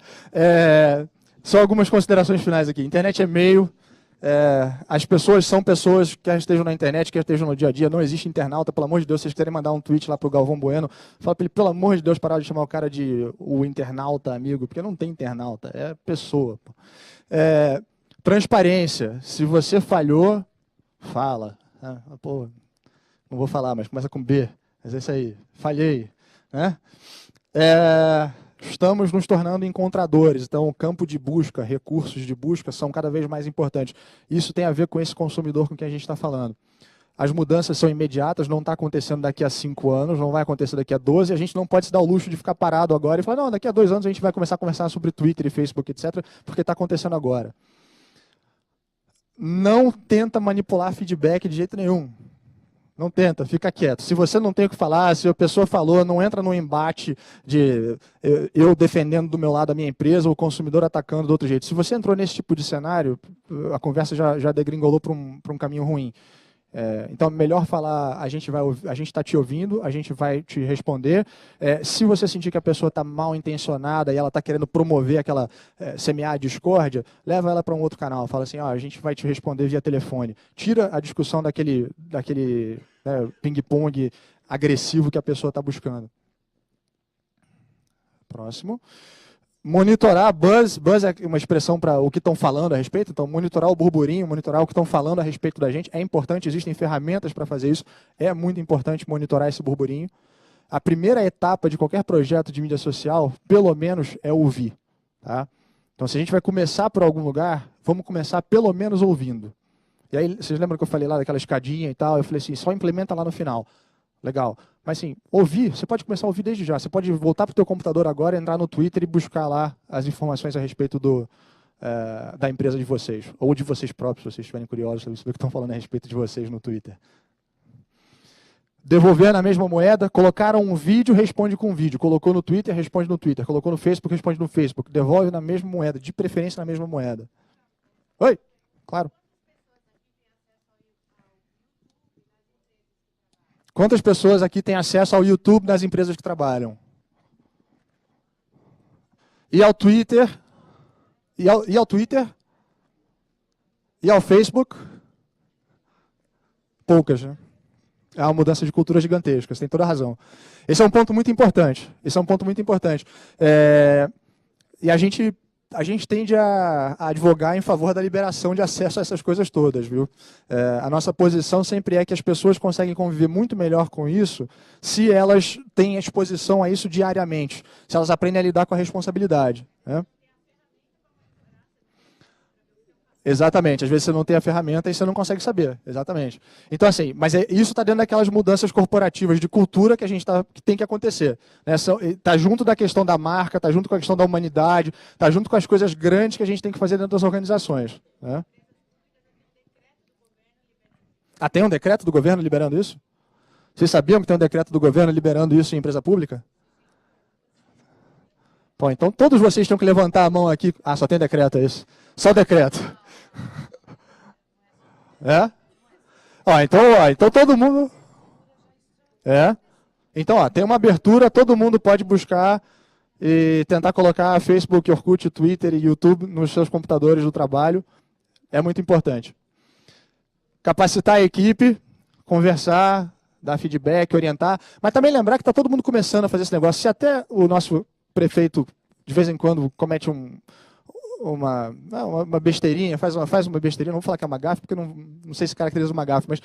Só algumas considerações finais aqui. Internet é meio. As pessoas são pessoas, quer estejam na internet, quer estejam no dia a dia. Não existe internauta, pelo amor de Deus. Se vocês quiserem mandar um tweet lá para o Galvão Bueno, fala para ele, pelo amor de Deus, parar de chamar o cara de o internauta amigo, porque não tem internauta, é pessoa. Transparência. Se você falhou, fala. Pô, não vou falar, mas começa com B. Mas é isso aí. Falhei. Né? Estamos nos tornando encontradores. Então, o campo de busca, recursos de busca são cada vez mais importantes. Isso tem a ver com esse consumidor com quem a gente está falando. As mudanças são imediatas, não está acontecendo daqui a 5 anos, não vai acontecer daqui a 12. A gente não pode se dar o luxo de ficar parado agora e falar, não, daqui a 2 anos a gente vai começar a conversar sobre Twitter e Facebook, etc., porque está acontecendo agora. Não tenta manipular feedback de jeito nenhum. Não tenta, fica quieto. Se você não tem o que falar, se a pessoa falou, não entra num embate de eu defendendo do meu lado a minha empresa, ou o consumidor atacando do outro jeito. Se você entrou nesse tipo de cenário, a conversa já degringolou para um caminho ruim. Então, melhor falar, a gente está te ouvindo, a gente vai te responder. Se você sentir que a pessoa está mal intencionada e ela está querendo promover aquela, semear a discórdia, leva ela para um outro canal. Fala assim, a gente vai te responder via telefone. Tira a discussão daquele ping-pong agressivo que a pessoa está buscando. Próximo. Monitorar, buzz é uma expressão para o que estão falando a respeito, então monitorar o burburinho, monitorar o que estão falando a respeito da gente, é importante, existem ferramentas para fazer isso, é muito importante monitorar esse burburinho. A primeira etapa de qualquer projeto de mídia social, pelo menos, é ouvir. Tá? Então, se a gente vai começar por algum lugar, vamos começar pelo menos ouvindo. E aí, vocês lembram que eu falei lá daquela escadinha e tal, eu falei assim, só implementa lá no final. Legal. Mas, assim, ouvir, você pode começar a ouvir desde já. Você pode voltar para o teu computador agora, entrar no Twitter e buscar lá as informações a respeito da empresa de vocês. Ou de vocês próprios, se vocês estiverem curiosos sobre o que estão falando a respeito de vocês no Twitter. Devolver na mesma moeda. Colocaram um vídeo, responde com um vídeo. Colocou no Twitter, responde no Twitter. Colocou no Facebook, responde no Facebook. Devolve na mesma moeda, de preferência na mesma moeda. Oi? Claro. Quantas pessoas aqui têm acesso ao YouTube nas empresas que trabalham? E ao Twitter? E ao Twitter? E ao Facebook? poucas, né? É uma mudança de cultura gigantesca, você tem toda a razão. Esse é um ponto muito importante. E a gente tende a advogar em favor da liberação de acesso a essas coisas todas, viu? A nossa posição sempre é que as pessoas conseguem conviver muito melhor com isso se elas têm exposição a isso diariamente, se elas aprendem a lidar com a responsabilidade, né? Exatamente, às vezes você não tem a ferramenta e você não consegue saber, exatamente. Então, assim, mas isso está dentro daquelas mudanças corporativas de cultura que que tem que acontecer, né? Está junto da questão da marca, está junto com a questão da humanidade, está junto com as coisas grandes que a gente tem que fazer dentro das organizações, né? Ah, tem um decreto do governo liberando isso? Vocês sabiam que tem um decreto do governo liberando isso em empresa pública? Bom, então todos vocês têm que levantar a mão aqui. Ah, só tem decreto, é isso? Só decreto. Então todo mundo... Então, tem uma abertura, todo mundo pode buscar e tentar colocar Facebook, Orkut, Twitter e YouTube nos seus computadores do trabalho. É muito importante. Capacitar a equipe, conversar, dar feedback, orientar, mas também lembrar que está todo mundo começando a fazer esse negócio. Se até o nosso prefeito, de vez em quando, comete uma besteirinha, faz uma besteirinha, não vou falar que é uma gafe, porque não sei se caracteriza uma gafe, mas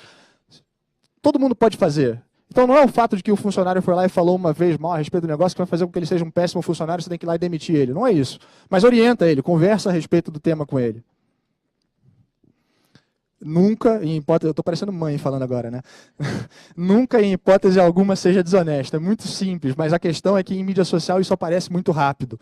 todo mundo pode fazer. Então não é o fato de que o funcionário foi lá e falou uma vez mal a respeito do negócio que vai fazer com que ele seja um péssimo funcionário, você tem que ir lá e demitir ele. Não é isso. Mas orienta ele, conversa a respeito do tema com ele. Nunca, em hipótese, eu estou parecendo mãe falando agora, né? Nunca, em hipótese alguma, seja desonesto. É muito simples, mas a questão é que em mídia social isso aparece muito rápido.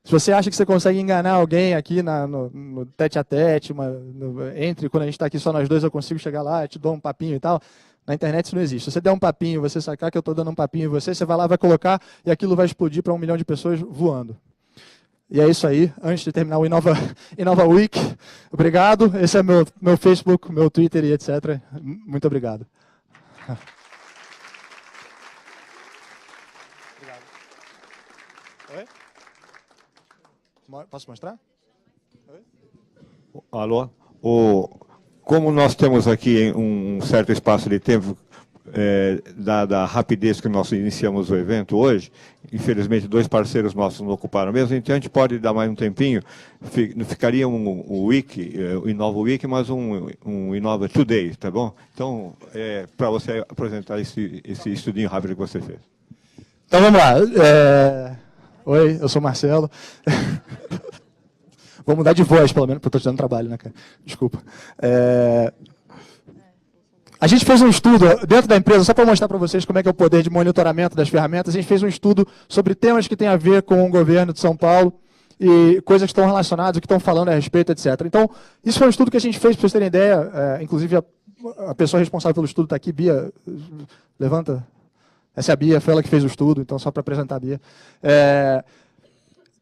Se você acha que você consegue enganar alguém aqui no tete-a-tete, quando a gente está aqui só nós dois, eu consigo chegar lá, te dou um papinho e tal, na internet isso não existe. Se você der um papinho, você sacar que eu estou dando um papinho em você, você vai lá, vai colocar e aquilo vai explodir para 1 milhão de pessoas voando. E é isso aí, antes de terminar o Inova Week. Obrigado, esse é meu Facebook, meu Twitter e etc. Muito obrigado. Oi? Posso mostrar? Oi? Alô? Como nós temos aqui um certo espaço de tempo, dada a rapidez que nós iniciamos o evento hoje, infelizmente 2 parceiros nossos não ocuparam mesmo, então a gente pode dar mais um tempinho, não ficaria um Wiki, o Inova Week, mas um Inova Today, tá bom? Então, para você apresentar esse estudinho rápido que você fez. Então vamos lá. Oi, eu sou Marcelo. Vou mudar de voz, pelo menos, porque eu estou te dando trabalho, né, cara? Desculpa. A gente fez um estudo dentro da empresa, só para mostrar para vocês como é que é o poder de monitoramento das ferramentas, a gente fez um estudo sobre temas que têm a ver com o governo de São Paulo e coisas que estão relacionadas, o que estão falando a respeito, etc. Então, isso foi um estudo que a gente fez, para vocês terem ideia, inclusive a pessoa responsável pelo estudo está aqui, Bia, levanta. Essa é a Bia, foi ela que fez o estudo, então só para apresentar a Bia.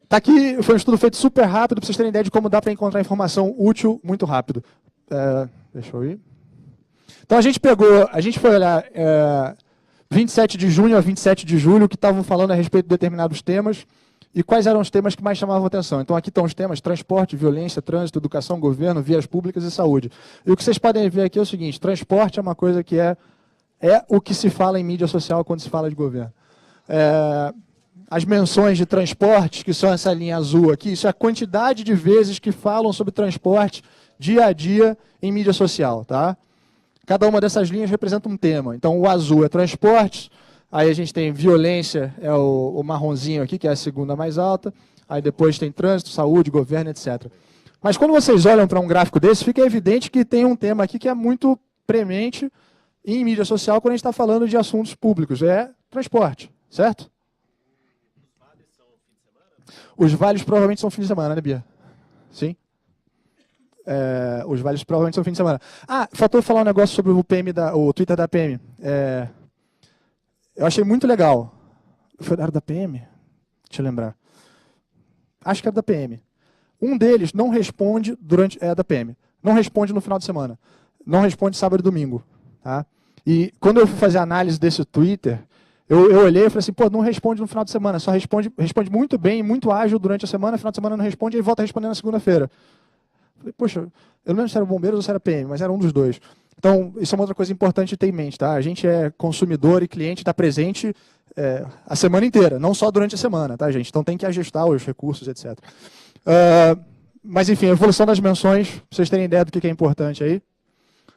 Está aqui, foi um estudo feito super rápido, para vocês terem ideia de como dá para encontrar informação útil muito rápido. Deixa eu ir. Então a gente foi olhar 27 de junho a 27 de julho, que estavam falando a respeito de determinados temas, e quais eram os temas que mais chamavam atenção. Então aqui estão os temas: transporte, violência, trânsito, educação, governo, vias públicas e saúde. E o que vocês podem ver aqui é o seguinte: transporte é uma coisa que é o que se fala em mídia social quando se fala de governo. As menções de transporte, que são essa linha azul aqui, isso é a quantidade de vezes que falam sobre transporte dia a dia em mídia social, tá? Cada uma dessas linhas representa um tema. Então, o azul é transportes, aí a gente tem violência, é o marronzinho aqui, que é a segunda mais alta, aí depois tem trânsito, saúde, governo, etc. Mas quando vocês olham para um gráfico desse, fica evidente que tem um tema aqui que é muito premente em mídia social quando a gente está falando de assuntos públicos, é transporte, certo? Os vales provavelmente são fim de semana, né, Bia? Sim? Os vales provavelmente são fim de semana. Faltou falar um negócio sobre o Twitter da PM. Eu achei muito legal. Era da PM? Deixa eu lembrar. Acho que era da PM. Um deles não responde da PM. Não responde no final de semana. Não responde sábado e domingo. Tá? E quando eu fui fazer a análise desse Twitter, eu olhei e falei assim, não responde no final de semana, só responde muito bem, muito ágil durante a semana, final de semana não responde e volta a responder na segunda-feira. Falei, poxa, eu não lembro se era bombeiros ou se era PM, mas era um dos dois. Então, isso é uma outra coisa importante de ter em mente. Tá? A gente é consumidor e cliente, está presente a semana inteira, não só durante a semana, tá, gente? Então tem que ajustar os recursos, etc. Mas, enfim, a evolução das menções, para vocês terem ideia do que é importante aí.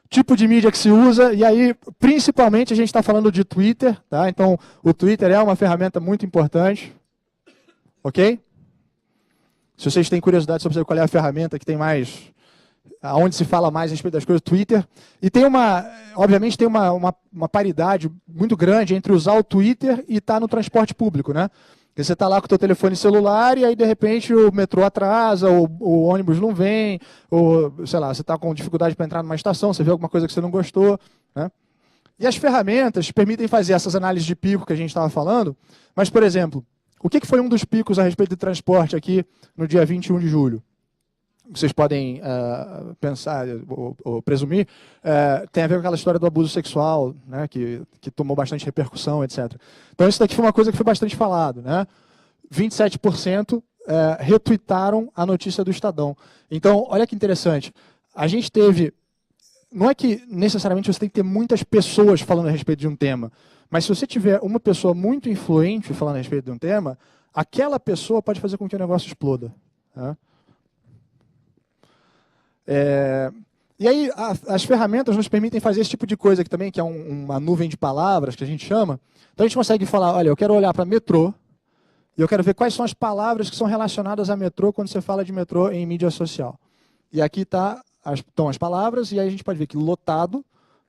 Tipo de mídia que se usa, e aí, principalmente, a gente está falando de Twitter, tá? Então, o Twitter é uma ferramenta muito importante, ok? Se vocês têm curiosidade sobre qual é a ferramenta que tem mais, aonde se fala mais a respeito das coisas, Twitter. E tem obviamente, tem uma paridade muito grande entre usar o Twitter e estar no transporte público, né? Porque você está lá com o teu telefone celular e aí, de repente, o metrô atrasa, o ônibus não vem, ou, sei lá, você está com dificuldade para entrar numa estação, você vê alguma coisa que você não gostou, né? E as ferramentas permitem fazer essas análises de pico que a gente estava falando, mas, por exemplo, o que foi um dos picos a respeito de transporte aqui no dia 21 de julho? Vocês podem pensar ou presumir, tem a ver com aquela história do abuso sexual, né, que tomou bastante repercussão, etc. Então, isso daqui foi uma coisa que foi bastante falado. Né? 27% retuitaram a notícia do Estadão. Então, olha que interessante. A gente teve... Não é que necessariamente você tem que ter muitas pessoas falando a respeito de um tema, mas se você tiver uma pessoa muito influente falando a respeito de um tema, aquela pessoa pode fazer com que o negócio exploda. Né? E aí, as ferramentas nos permitem fazer esse tipo de coisa aqui também, que é uma nuvem de palavras, que a gente chama. Então, a gente consegue falar, olha, eu quero olhar para metrô, e eu quero ver quais são as palavras que são relacionadas a metrô quando você fala de metrô em mídia social. E aqui estão as palavras, e aí a gente pode ver que lotado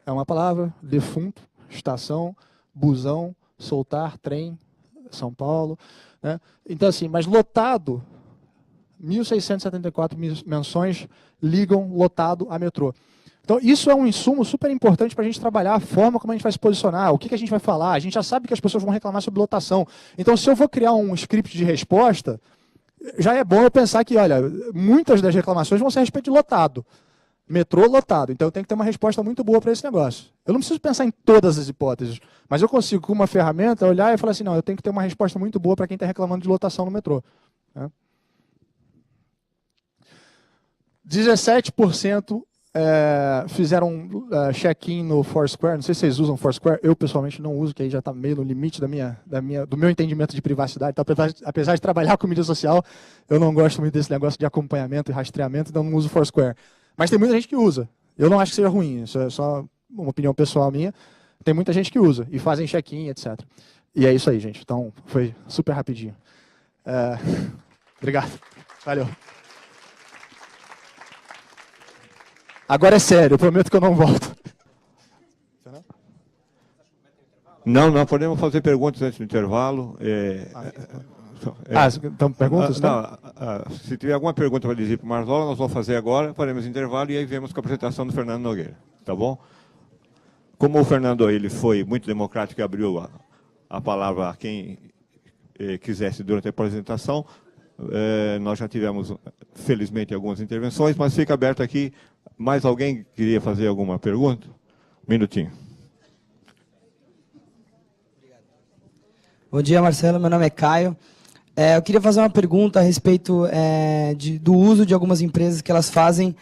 é uma palavra, defunto, estação, busão, soltar, trem, São Paulo. Né? Então, assim, mas lotado... 1.674 menções ligam lotado a metrô. Então, isso é um insumo super importante para a gente trabalhar a forma como a gente vai se posicionar, o que a gente vai falar. A gente já sabe que as pessoas vão reclamar sobre lotação. Então, se eu vou criar um script de resposta, já é bom eu pensar que, olha, muitas das reclamações vão ser a respeito de lotado. Metrô lotado. Então, eu tenho que ter uma resposta muito boa para esse negócio. Eu não preciso pensar em todas as hipóteses, mas eu consigo, com uma ferramenta, olhar e falar assim, não, eu tenho que ter uma resposta muito boa para quem está reclamando de lotação no metrô. Né? 17% fizeram check-in no Foursquare. Não sei se vocês usam Foursquare. Eu, pessoalmente, não uso, que aí já está meio no limite do meu entendimento de privacidade. Então, apesar de trabalhar com mídia social, eu não gosto muito desse negócio de acompanhamento e rastreamento, então não uso Foursquare. Mas tem muita gente que usa. Eu não acho que seja ruim, isso é só uma opinião pessoal minha. Tem muita gente que usa e fazem check-in, etc. E é isso aí, gente. Então, foi super rapidinho. Obrigado. Valeu. Agora é sério, eu prometo que eu não volto. Não, podemos fazer perguntas antes do intervalo. Então, perguntas? Se tiver alguma pergunta para dizer para o Marzola, nós vamos fazer agora, faremos intervalo e aí vemos com a apresentação do Fernando Nogueira. Tá bom? Como o Fernando ele foi muito democrático e abriu a palavra a quem quisesse durante a apresentação, nós já tivemos, felizmente, algumas intervenções, mas fica aberto aqui. Mais alguém queria fazer alguma pergunta? Um minutinho. Bom dia, Marcelo. Meu nome é Caio. Eu queria fazer uma pergunta a respeito do uso de algumas empresas que elas fazem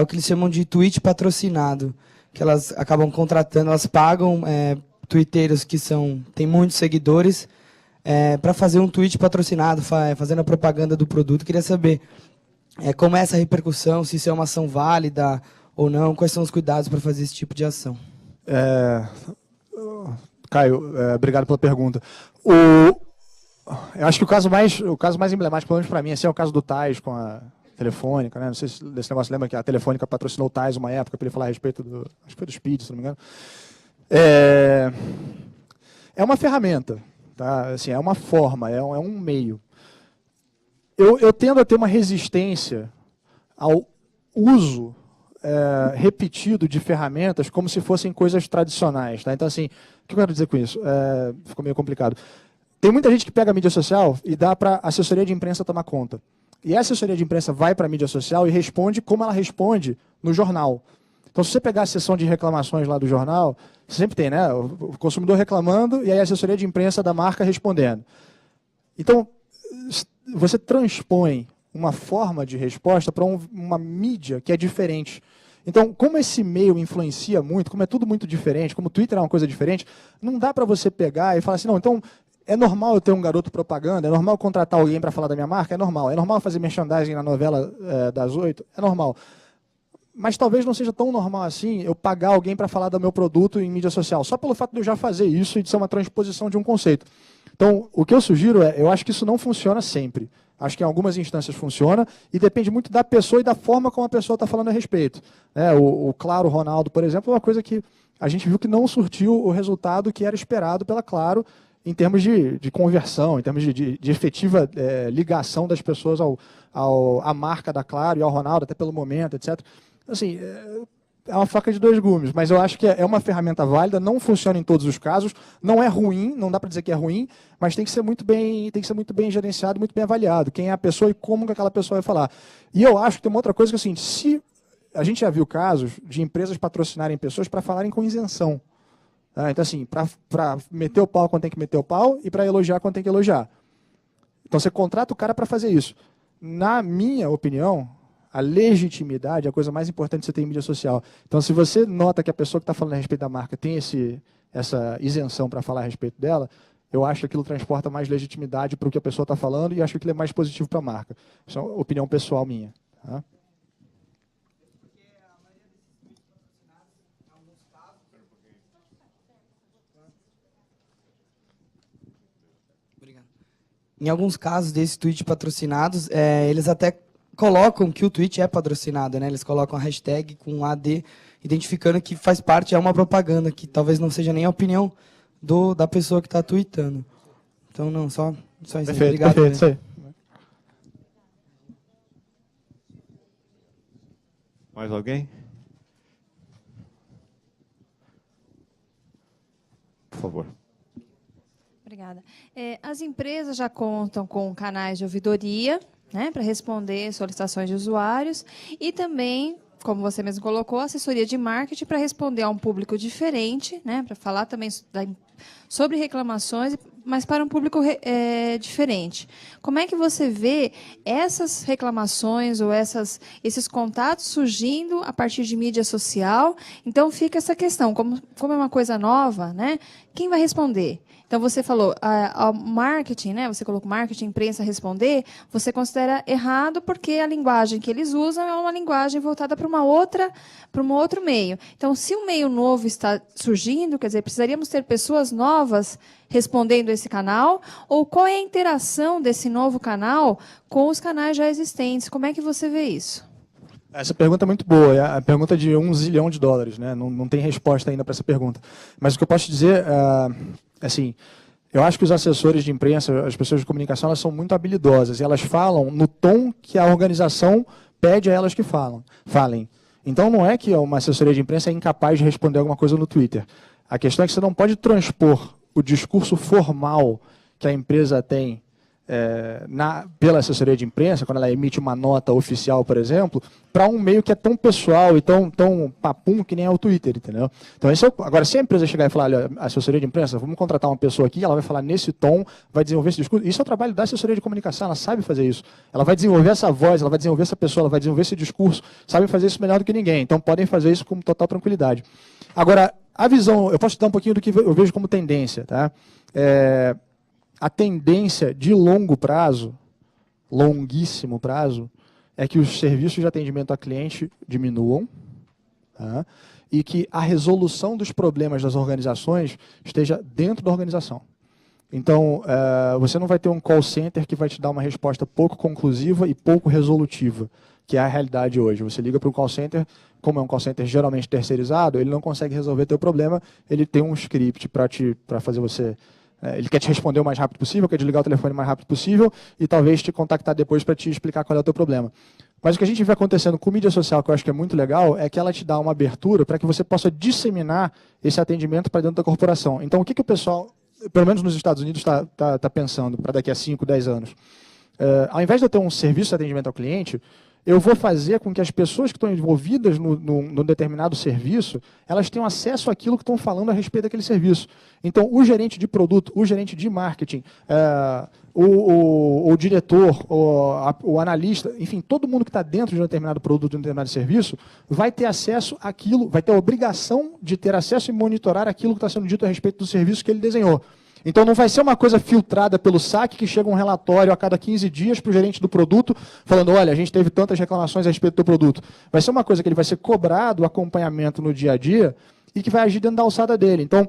o que eles chamam de tweet patrocinado, que elas acabam contratando, elas pagam twitteiros que têm muitos seguidores para fazer um tweet patrocinado, fazendo a propaganda do produto. Queria saber como é essa repercussão, se isso é uma ação válida ou não, quais são os cuidados para fazer esse tipo de ação. Caio, obrigado pela pergunta. Eu acho que o caso mais emblemático, pelo menos para mim, assim, é o caso do Tais com a Telefônica. Né? Não sei se desse negócio, lembra que a Telefônica patrocinou o Tais uma época para ele falar a respeito do Speed, se não me engano. É uma ferramenta, tá? Assim, é uma forma, é um meio. Eu tendo a ter uma resistência ao uso repetido de ferramentas como se fossem coisas tradicionais. Tá? Então, assim, o que eu quero dizer com isso? Ficou meio complicado. Tem muita gente que pega a mídia social e dá para a assessoria de imprensa tomar conta. E a assessoria de imprensa vai para a mídia social e responde como ela responde no jornal. Então, se você pegar a seção de reclamações lá do jornal, sempre tem, né? O consumidor reclamando e aí a assessoria de imprensa da marca respondendo. Então, você transpõe uma forma de resposta para uma mídia que é diferente. Então, como esse meio influencia muito, como é tudo muito diferente, como o Twitter é uma coisa diferente, não dá para você pegar e falar assim, não, então é normal eu ter um garoto propaganda, é normal eu contratar alguém para falar da minha marca, é normal fazer merchandising na novela das 8, é normal. Mas talvez não seja tão normal assim eu pagar alguém para falar do meu produto em mídia social, só pelo fato de eu já fazer isso e de ser uma transposição de um conceito. Então, o que eu sugiro eu acho que isso não funciona sempre. Acho que em algumas instâncias funciona e depende muito da pessoa e da forma como a pessoa está falando a respeito. O Claro Ronaldo, por exemplo, é uma coisa que a gente viu que não surtiu o resultado que era esperado pela Claro em termos de conversão, em termos de efetiva ligação das pessoas à marca da Claro e ao Ronaldo, até pelo momento, etc. Assim, é uma faca de dois gumes, mas eu acho que é uma ferramenta válida, não funciona em todos os casos, não é ruim, não dá para dizer que é ruim, mas tem que ser muito bem gerenciado, muito bem avaliado, quem é a pessoa e como que aquela pessoa vai falar. E eu acho que tem uma outra coisa que é assim, se a gente já viu casos de empresas patrocinarem pessoas para falarem com isenção. Tá? Então, assim, para meter o pau quando tem que meter o pau e para elogiar quando tem que elogiar. Então, você contrata o cara para fazer isso. Na minha opinião, a legitimidade é a coisa mais importante que você tem em mídia social. Então, se você nota que a pessoa que está falando a respeito da marca tem essa isenção para falar a respeito dela, eu acho que aquilo transporta mais legitimidade para o que a pessoa está falando e acho que aquilo é mais positivo para a marca. Isso é uma opinião pessoal minha. Tá? Em alguns casos desses tweets patrocinados, eles até colocam que o tweet é patrocinado, né? Eles colocam a hashtag com AD, identificando que faz parte, é uma propaganda, que talvez não seja nem a opinião da pessoa que está tweetando. Então, não, só isso. Perfeito, Obrigado. Perfeito, isso aí. Mais alguém? Por favor. Obrigada. As empresas já contam com canais de ouvidoria, né, para responder solicitações de usuários e também, como você mesmo colocou, assessoria de marketing para responder a um público diferente, né, para falar também sobre reclamações, mas para um público diferente. Como é que você vê essas reclamações ou esses contatos surgindo a partir de mídia social? Então, fica essa questão, como é uma coisa nova, né, quem vai responder? Então, você falou, ao marketing, né? Você colocou marketing, imprensa, responder, você considera errado porque a linguagem que eles usam é uma linguagem voltada para um outro meio. Então, se um meio novo está surgindo, quer dizer, precisaríamos ter pessoas novas respondendo esse canal, ou qual é a interação desse novo canal com os canais já existentes? Como é que você vê isso? Essa pergunta é muito boa, é a pergunta de $1 zilhão, né? Não tem resposta ainda para essa pergunta. Mas o que eu posso dizer, assim, eu acho que os assessores de imprensa, as pessoas de comunicação, elas são muito habilidosas e elas falam no tom que a organização pede a elas que falem. Então não é que uma assessoria de imprensa é incapaz de responder alguma coisa no Twitter. A questão é que você não pode transpor o discurso formal que a empresa tem pela assessoria de imprensa, quando ela emite uma nota oficial, por exemplo, para um meio que é tão pessoal e tão papum que nem é o Twitter, entendeu? Então, agora, se a empresa chegar e falar, olha, assessoria de imprensa, vamos contratar uma pessoa aqui, ela vai falar nesse tom, vai desenvolver esse discurso, isso é o trabalho da assessoria de comunicação, ela sabe fazer isso. Ela vai desenvolver essa voz, ela vai desenvolver essa pessoa, ela vai desenvolver esse discurso, sabe fazer isso melhor do que ninguém, então podem fazer isso com total tranquilidade. Agora, a visão, eu posso te dar um pouquinho do que eu vejo como tendência, tá? A tendência de longo prazo, longuíssimo prazo, é que os serviços de atendimento a cliente diminuam, tá? E que a resolução dos problemas das organizações esteja dentro da organização. Então, você não vai ter um call center que vai te dar uma resposta pouco conclusiva e pouco resolutiva, que é a realidade hoje. Você liga para um call center, como é um call center geralmente terceirizado, ele não consegue resolver teu problema, ele tem um script para fazer você... Ele quer te responder o mais rápido possível, quer desligar o telefone o mais rápido possível e talvez te contactar depois para te explicar qual é o teu problema. Mas o que a gente vê acontecendo com mídia social, que eu acho que é muito legal, é que ela te dá uma abertura para que você possa disseminar esse atendimento para dentro da corporação. Então, o que o pessoal, pelo menos nos Estados Unidos, está pensando para daqui a 5, 10 anos? Ao invés de eu ter um serviço de atendimento ao cliente, eu vou fazer com que as pessoas que estão envolvidas no determinado serviço, elas tenham acesso àquilo que estão falando a respeito daquele serviço. Então, o gerente de produto, o gerente de marketing, o diretor, o analista, enfim, todo mundo que está dentro de um determinado produto, de um determinado serviço, vai ter acesso àquilo, vai ter a obrigação de ter acesso e monitorar aquilo que está sendo dito a respeito do serviço que ele desenhou. Então não vai ser uma coisa filtrada pelo saque que chega um relatório a cada 15 dias para o gerente do produto, falando, olha, a gente teve tantas reclamações a respeito do produto. Vai ser uma coisa que ele vai ser cobrado o acompanhamento no dia a dia e que vai agir dentro da alçada dele. Então,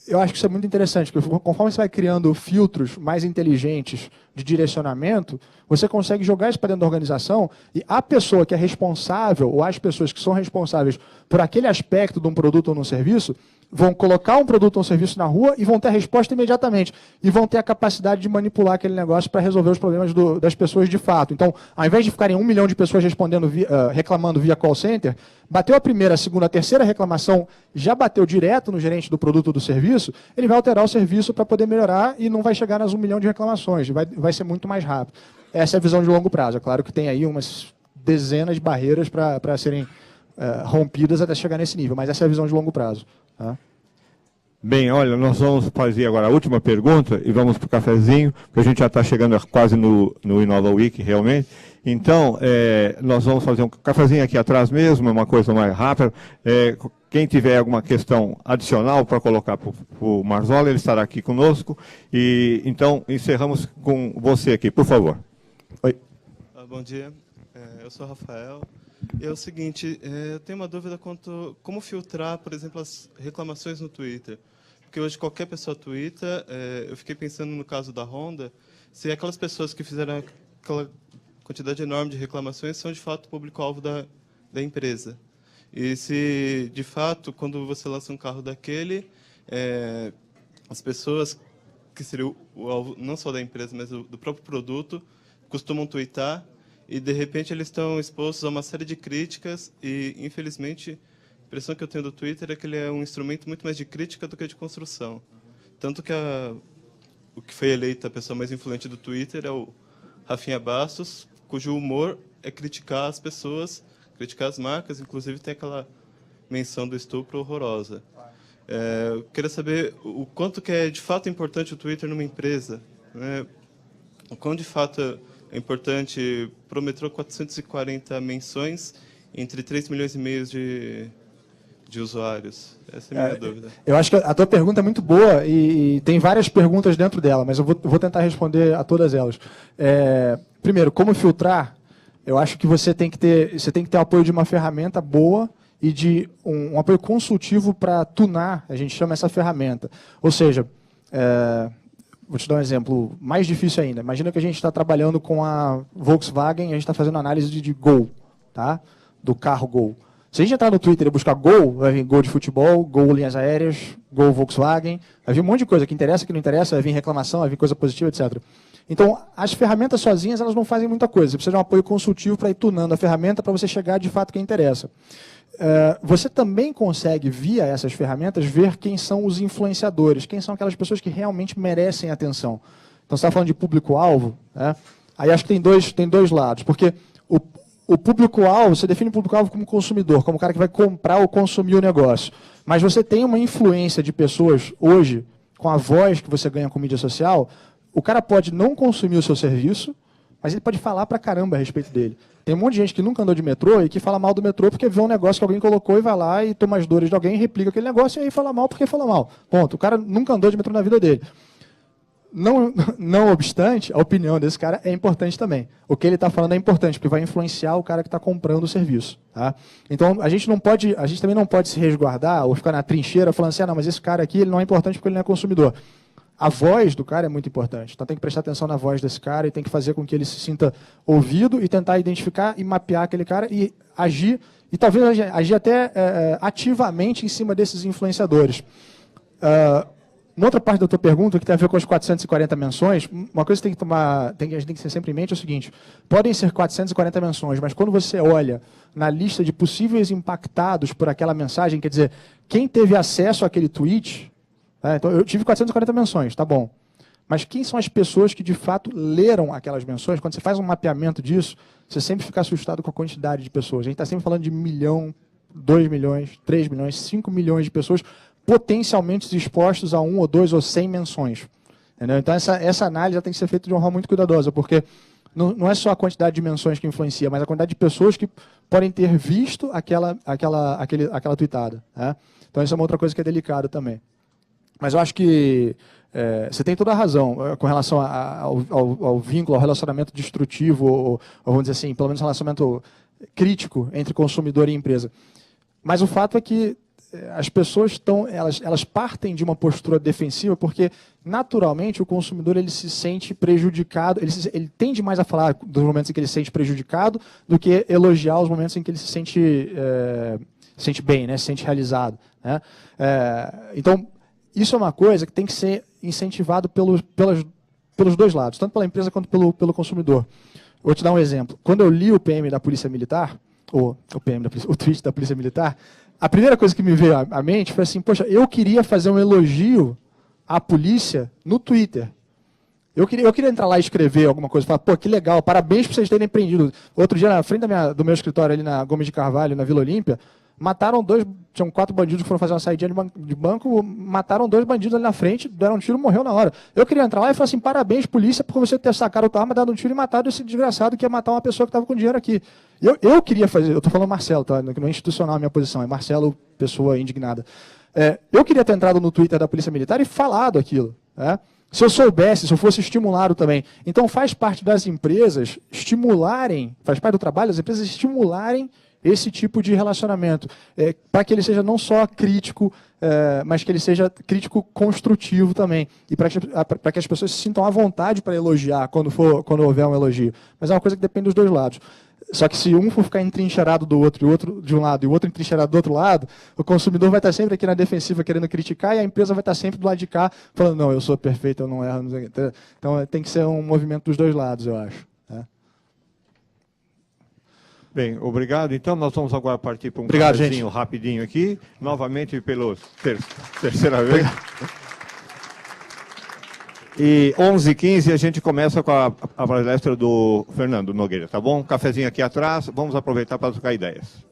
eu acho que isso é muito interessante, porque conforme você vai criando filtros mais inteligentes de direcionamento, você consegue jogar isso para dentro da organização e a pessoa que é responsável, ou as pessoas que são responsáveis por aquele aspecto de um produto ou de um serviço, vão colocar um produto ou um serviço na rua e vão ter a resposta imediatamente. E vão ter a capacidade de manipular aquele negócio para resolver os problemas das pessoas de fato. Então, ao invés de ficarem 1 milhão de pessoas reclamando via call center, bateu a primeira, a segunda, a terceira reclamação, já bateu direto no gerente do produto ou do serviço, ele vai alterar o serviço para poder melhorar e não vai chegar nas 1 milhão de reclamações. Vai ser muito mais rápido. Essa é a visão de longo prazo. É claro que tem aí umas dezenas de barreiras para serem rompidas até chegar nesse nível, mas essa é a visão de longo prazo. Tá? Bem, olha, nós vamos fazer agora a última pergunta e vamos para o cafezinho, porque a gente já está chegando quase no Inova Week, realmente. Então, nós vamos fazer um cafezinho aqui atrás mesmo, é uma coisa mais rápida. Quem tiver alguma questão adicional para colocar para o Marzola, ele estará aqui conosco. E então, encerramos com você aqui, por favor. Oi. Bom dia, eu sou o Rafael. E é o seguinte, eu tenho uma dúvida quanto como filtrar, por exemplo, as reclamações no Twitter. Porque hoje qualquer pessoa twitta, eu fiquei pensando no caso da Honda, se aquelas pessoas que fizeram aquela quantidade enorme de reclamações são de fato o público-alvo da empresa. E se, de fato, quando você lança um carro daquele, as pessoas que seriam o alvo não só da empresa, mas do próprio produto, costumam twittar, e, de repente, eles estão expostos a uma série de críticas e, infelizmente, a impressão que eu tenho do Twitter é que ele é um instrumento muito mais de crítica do que de construção. Tanto que o que foi eleita a pessoa mais influente do Twitter é o Rafinha Bastos, cujo humor é criticar as pessoas, criticar as marcas, inclusive tem aquela menção do estupro horrorosa. Eu queria saber o quanto que é, de fato, importante o Twitter numa empresa, né? O quão, de fato, é importante, prometrou 440 menções entre 3 milhões e meio de usuários. Essa é a minha dúvida. Eu acho que a tua pergunta é muito boa e tem várias perguntas dentro dela, mas eu vou tentar responder a todas elas. Primeiro, como filtrar? Eu acho que você tem que ter o apoio de uma ferramenta boa e de um apoio consultivo para tunar, a gente chama essa ferramenta. Ou seja, vou te dar um exemplo mais difícil ainda. Imagina que a gente está trabalhando com a Volkswagen e a gente está fazendo análise de Gol, tá? Do carro Gol. Se a gente entrar no Twitter e buscar Gol, vai vir Gol de futebol, Gol linhas aéreas, Gol Volkswagen, vai vir um monte de coisa que interessa, que não interessa, vai vir reclamação, vai vir coisa positiva, etc. Então, as ferramentas sozinhas elas não fazem muita coisa. Você precisa de um apoio consultivo para ir tunando a ferramenta para você chegar de fato quem interessa. Você também consegue, via essas ferramentas, ver quem são os influenciadores, quem são aquelas pessoas que realmente merecem atenção. Então, você está falando de público-alvo, né? Aí acho que tem dois lados, porque o público-alvo, você define o público-alvo como consumidor, como o cara que vai comprar ou consumir o negócio. Mas você tem uma influência de pessoas hoje, com a voz que você ganha com mídia social, o cara pode não consumir o seu serviço, mas ele pode falar pra caramba a respeito dele. Tem um monte de gente que nunca andou de metrô e que fala mal do metrô porque vê um negócio que alguém colocou e vai lá e toma as dores de alguém, replica aquele negócio e aí fala mal porque fala mal. Ponto. O cara nunca andou de metrô na vida dele. Não obstante, a opinião desse cara é importante também. O que ele está falando é importante, porque vai influenciar o cara que está comprando o serviço. Tá? Então, a gente também não pode se resguardar ou ficar na trincheira falando assim, não, mas esse cara aqui ele não é importante porque ele não é consumidor. A voz do cara é muito importante. Então, tem que prestar atenção na voz desse cara e tem que fazer com que ele se sinta ouvido e tentar identificar e mapear aquele cara e agir, e talvez agir até ativamente em cima desses influenciadores. Uma outra parte da tua pergunta, que tem a ver com as 440 menções, uma coisa que a gente tem que ter sempre em mente é o seguinte, podem ser 440 menções, mas quando você olha na lista de possíveis impactados por aquela mensagem, quer dizer, quem teve acesso àquele tweet, então eu tive 440 menções, tá bom. mas quem são as pessoas que de fato leram aquelas menções? Quando você faz um mapeamento disso, você sempre fica assustado com a quantidade de pessoas. A gente está sempre falando de 1 milhão, 2 milhões, 3 milhões, 5 milhões de pessoas potencialmente expostos a 1 ou 2 ou 100 menções. Entendeu? Então, essa análise já tem que ser feita de uma forma muito cuidadosa, porque não é só a quantidade de menções que influencia, mas a quantidade de pessoas que podem ter visto aquela tweetada. Né? Então, isso é uma outra coisa que é delicada também. Mas eu acho que você tem toda a razão com relação ao vínculo, ao relacionamento destrutivo, ou vamos dizer assim, pelo menos relacionamento crítico entre consumidor e empresa. Mas o fato é que as pessoas elas partem de uma postura defensiva porque, naturalmente, o consumidor ele se sente prejudicado, ele tende mais a falar dos momentos em que ele se sente prejudicado do que elogiar os momentos em que ele se sente bem, né, se sente realizado. Né? Então, isso é uma coisa que tem que ser incentivado pelos dois lados, tanto pela empresa quanto pelo consumidor. Vou te dar um exemplo. Quando eu li o PM da Polícia Militar, o tweet da Polícia Militar, a primeira coisa que me veio à mente foi assim, poxa, eu queria fazer um elogio à polícia no Twitter. Eu queria entrar lá e escrever alguma coisa, falar, pô, que legal, parabéns por vocês terem prendido. Outro dia, na frente do meu escritório ali na Gomes de Carvalho, na Vila Olímpia, tinham 4 bandidos que foram fazer uma saidinha de banco, mataram 2 bandidos ali na frente, deram um tiro e morreu na hora. Eu queria entrar lá e falar assim, parabéns, polícia, por você ter sacado a tua arma, dado um tiro e matado esse desgraçado que ia matar uma pessoa que estava com dinheiro aqui. Eu queria fazer, eu estou falando Marcelo, tá? Não é institucional a minha posição, é Marcelo, pessoa indignada. Eu queria ter entrado no Twitter da Polícia Militar e falado aquilo. Né? Se eu soubesse, se eu fosse estimulado também. Então faz parte das empresas estimularem, faz parte do trabalho das empresas estimularem esse tipo de relacionamento, para que ele seja não só crítico, mas que ele seja crítico construtivo também, e para que as pessoas se sintam à vontade para elogiar quando houver um elogio. Mas é uma coisa que depende dos dois lados. Só que se um for ficar entrincheirado do outro, e o outro de um lado e o outro entrincheirado do outro lado, o consumidor vai estar sempre aqui na defensiva querendo criticar e a empresa vai estar sempre do lado de cá falando, não, eu sou perfeito, eu não erro. Não sei. Então tem que ser um movimento dos dois lados, eu acho. Bem, obrigado. Então, nós vamos agora partir para um cafezinho rapidinho aqui, novamente pela terceira vez. E 11h15 a gente começa com a palestra do Fernando Nogueira, tá bom? Um cafezinho aqui atrás, vamos aproveitar para trocar ideias.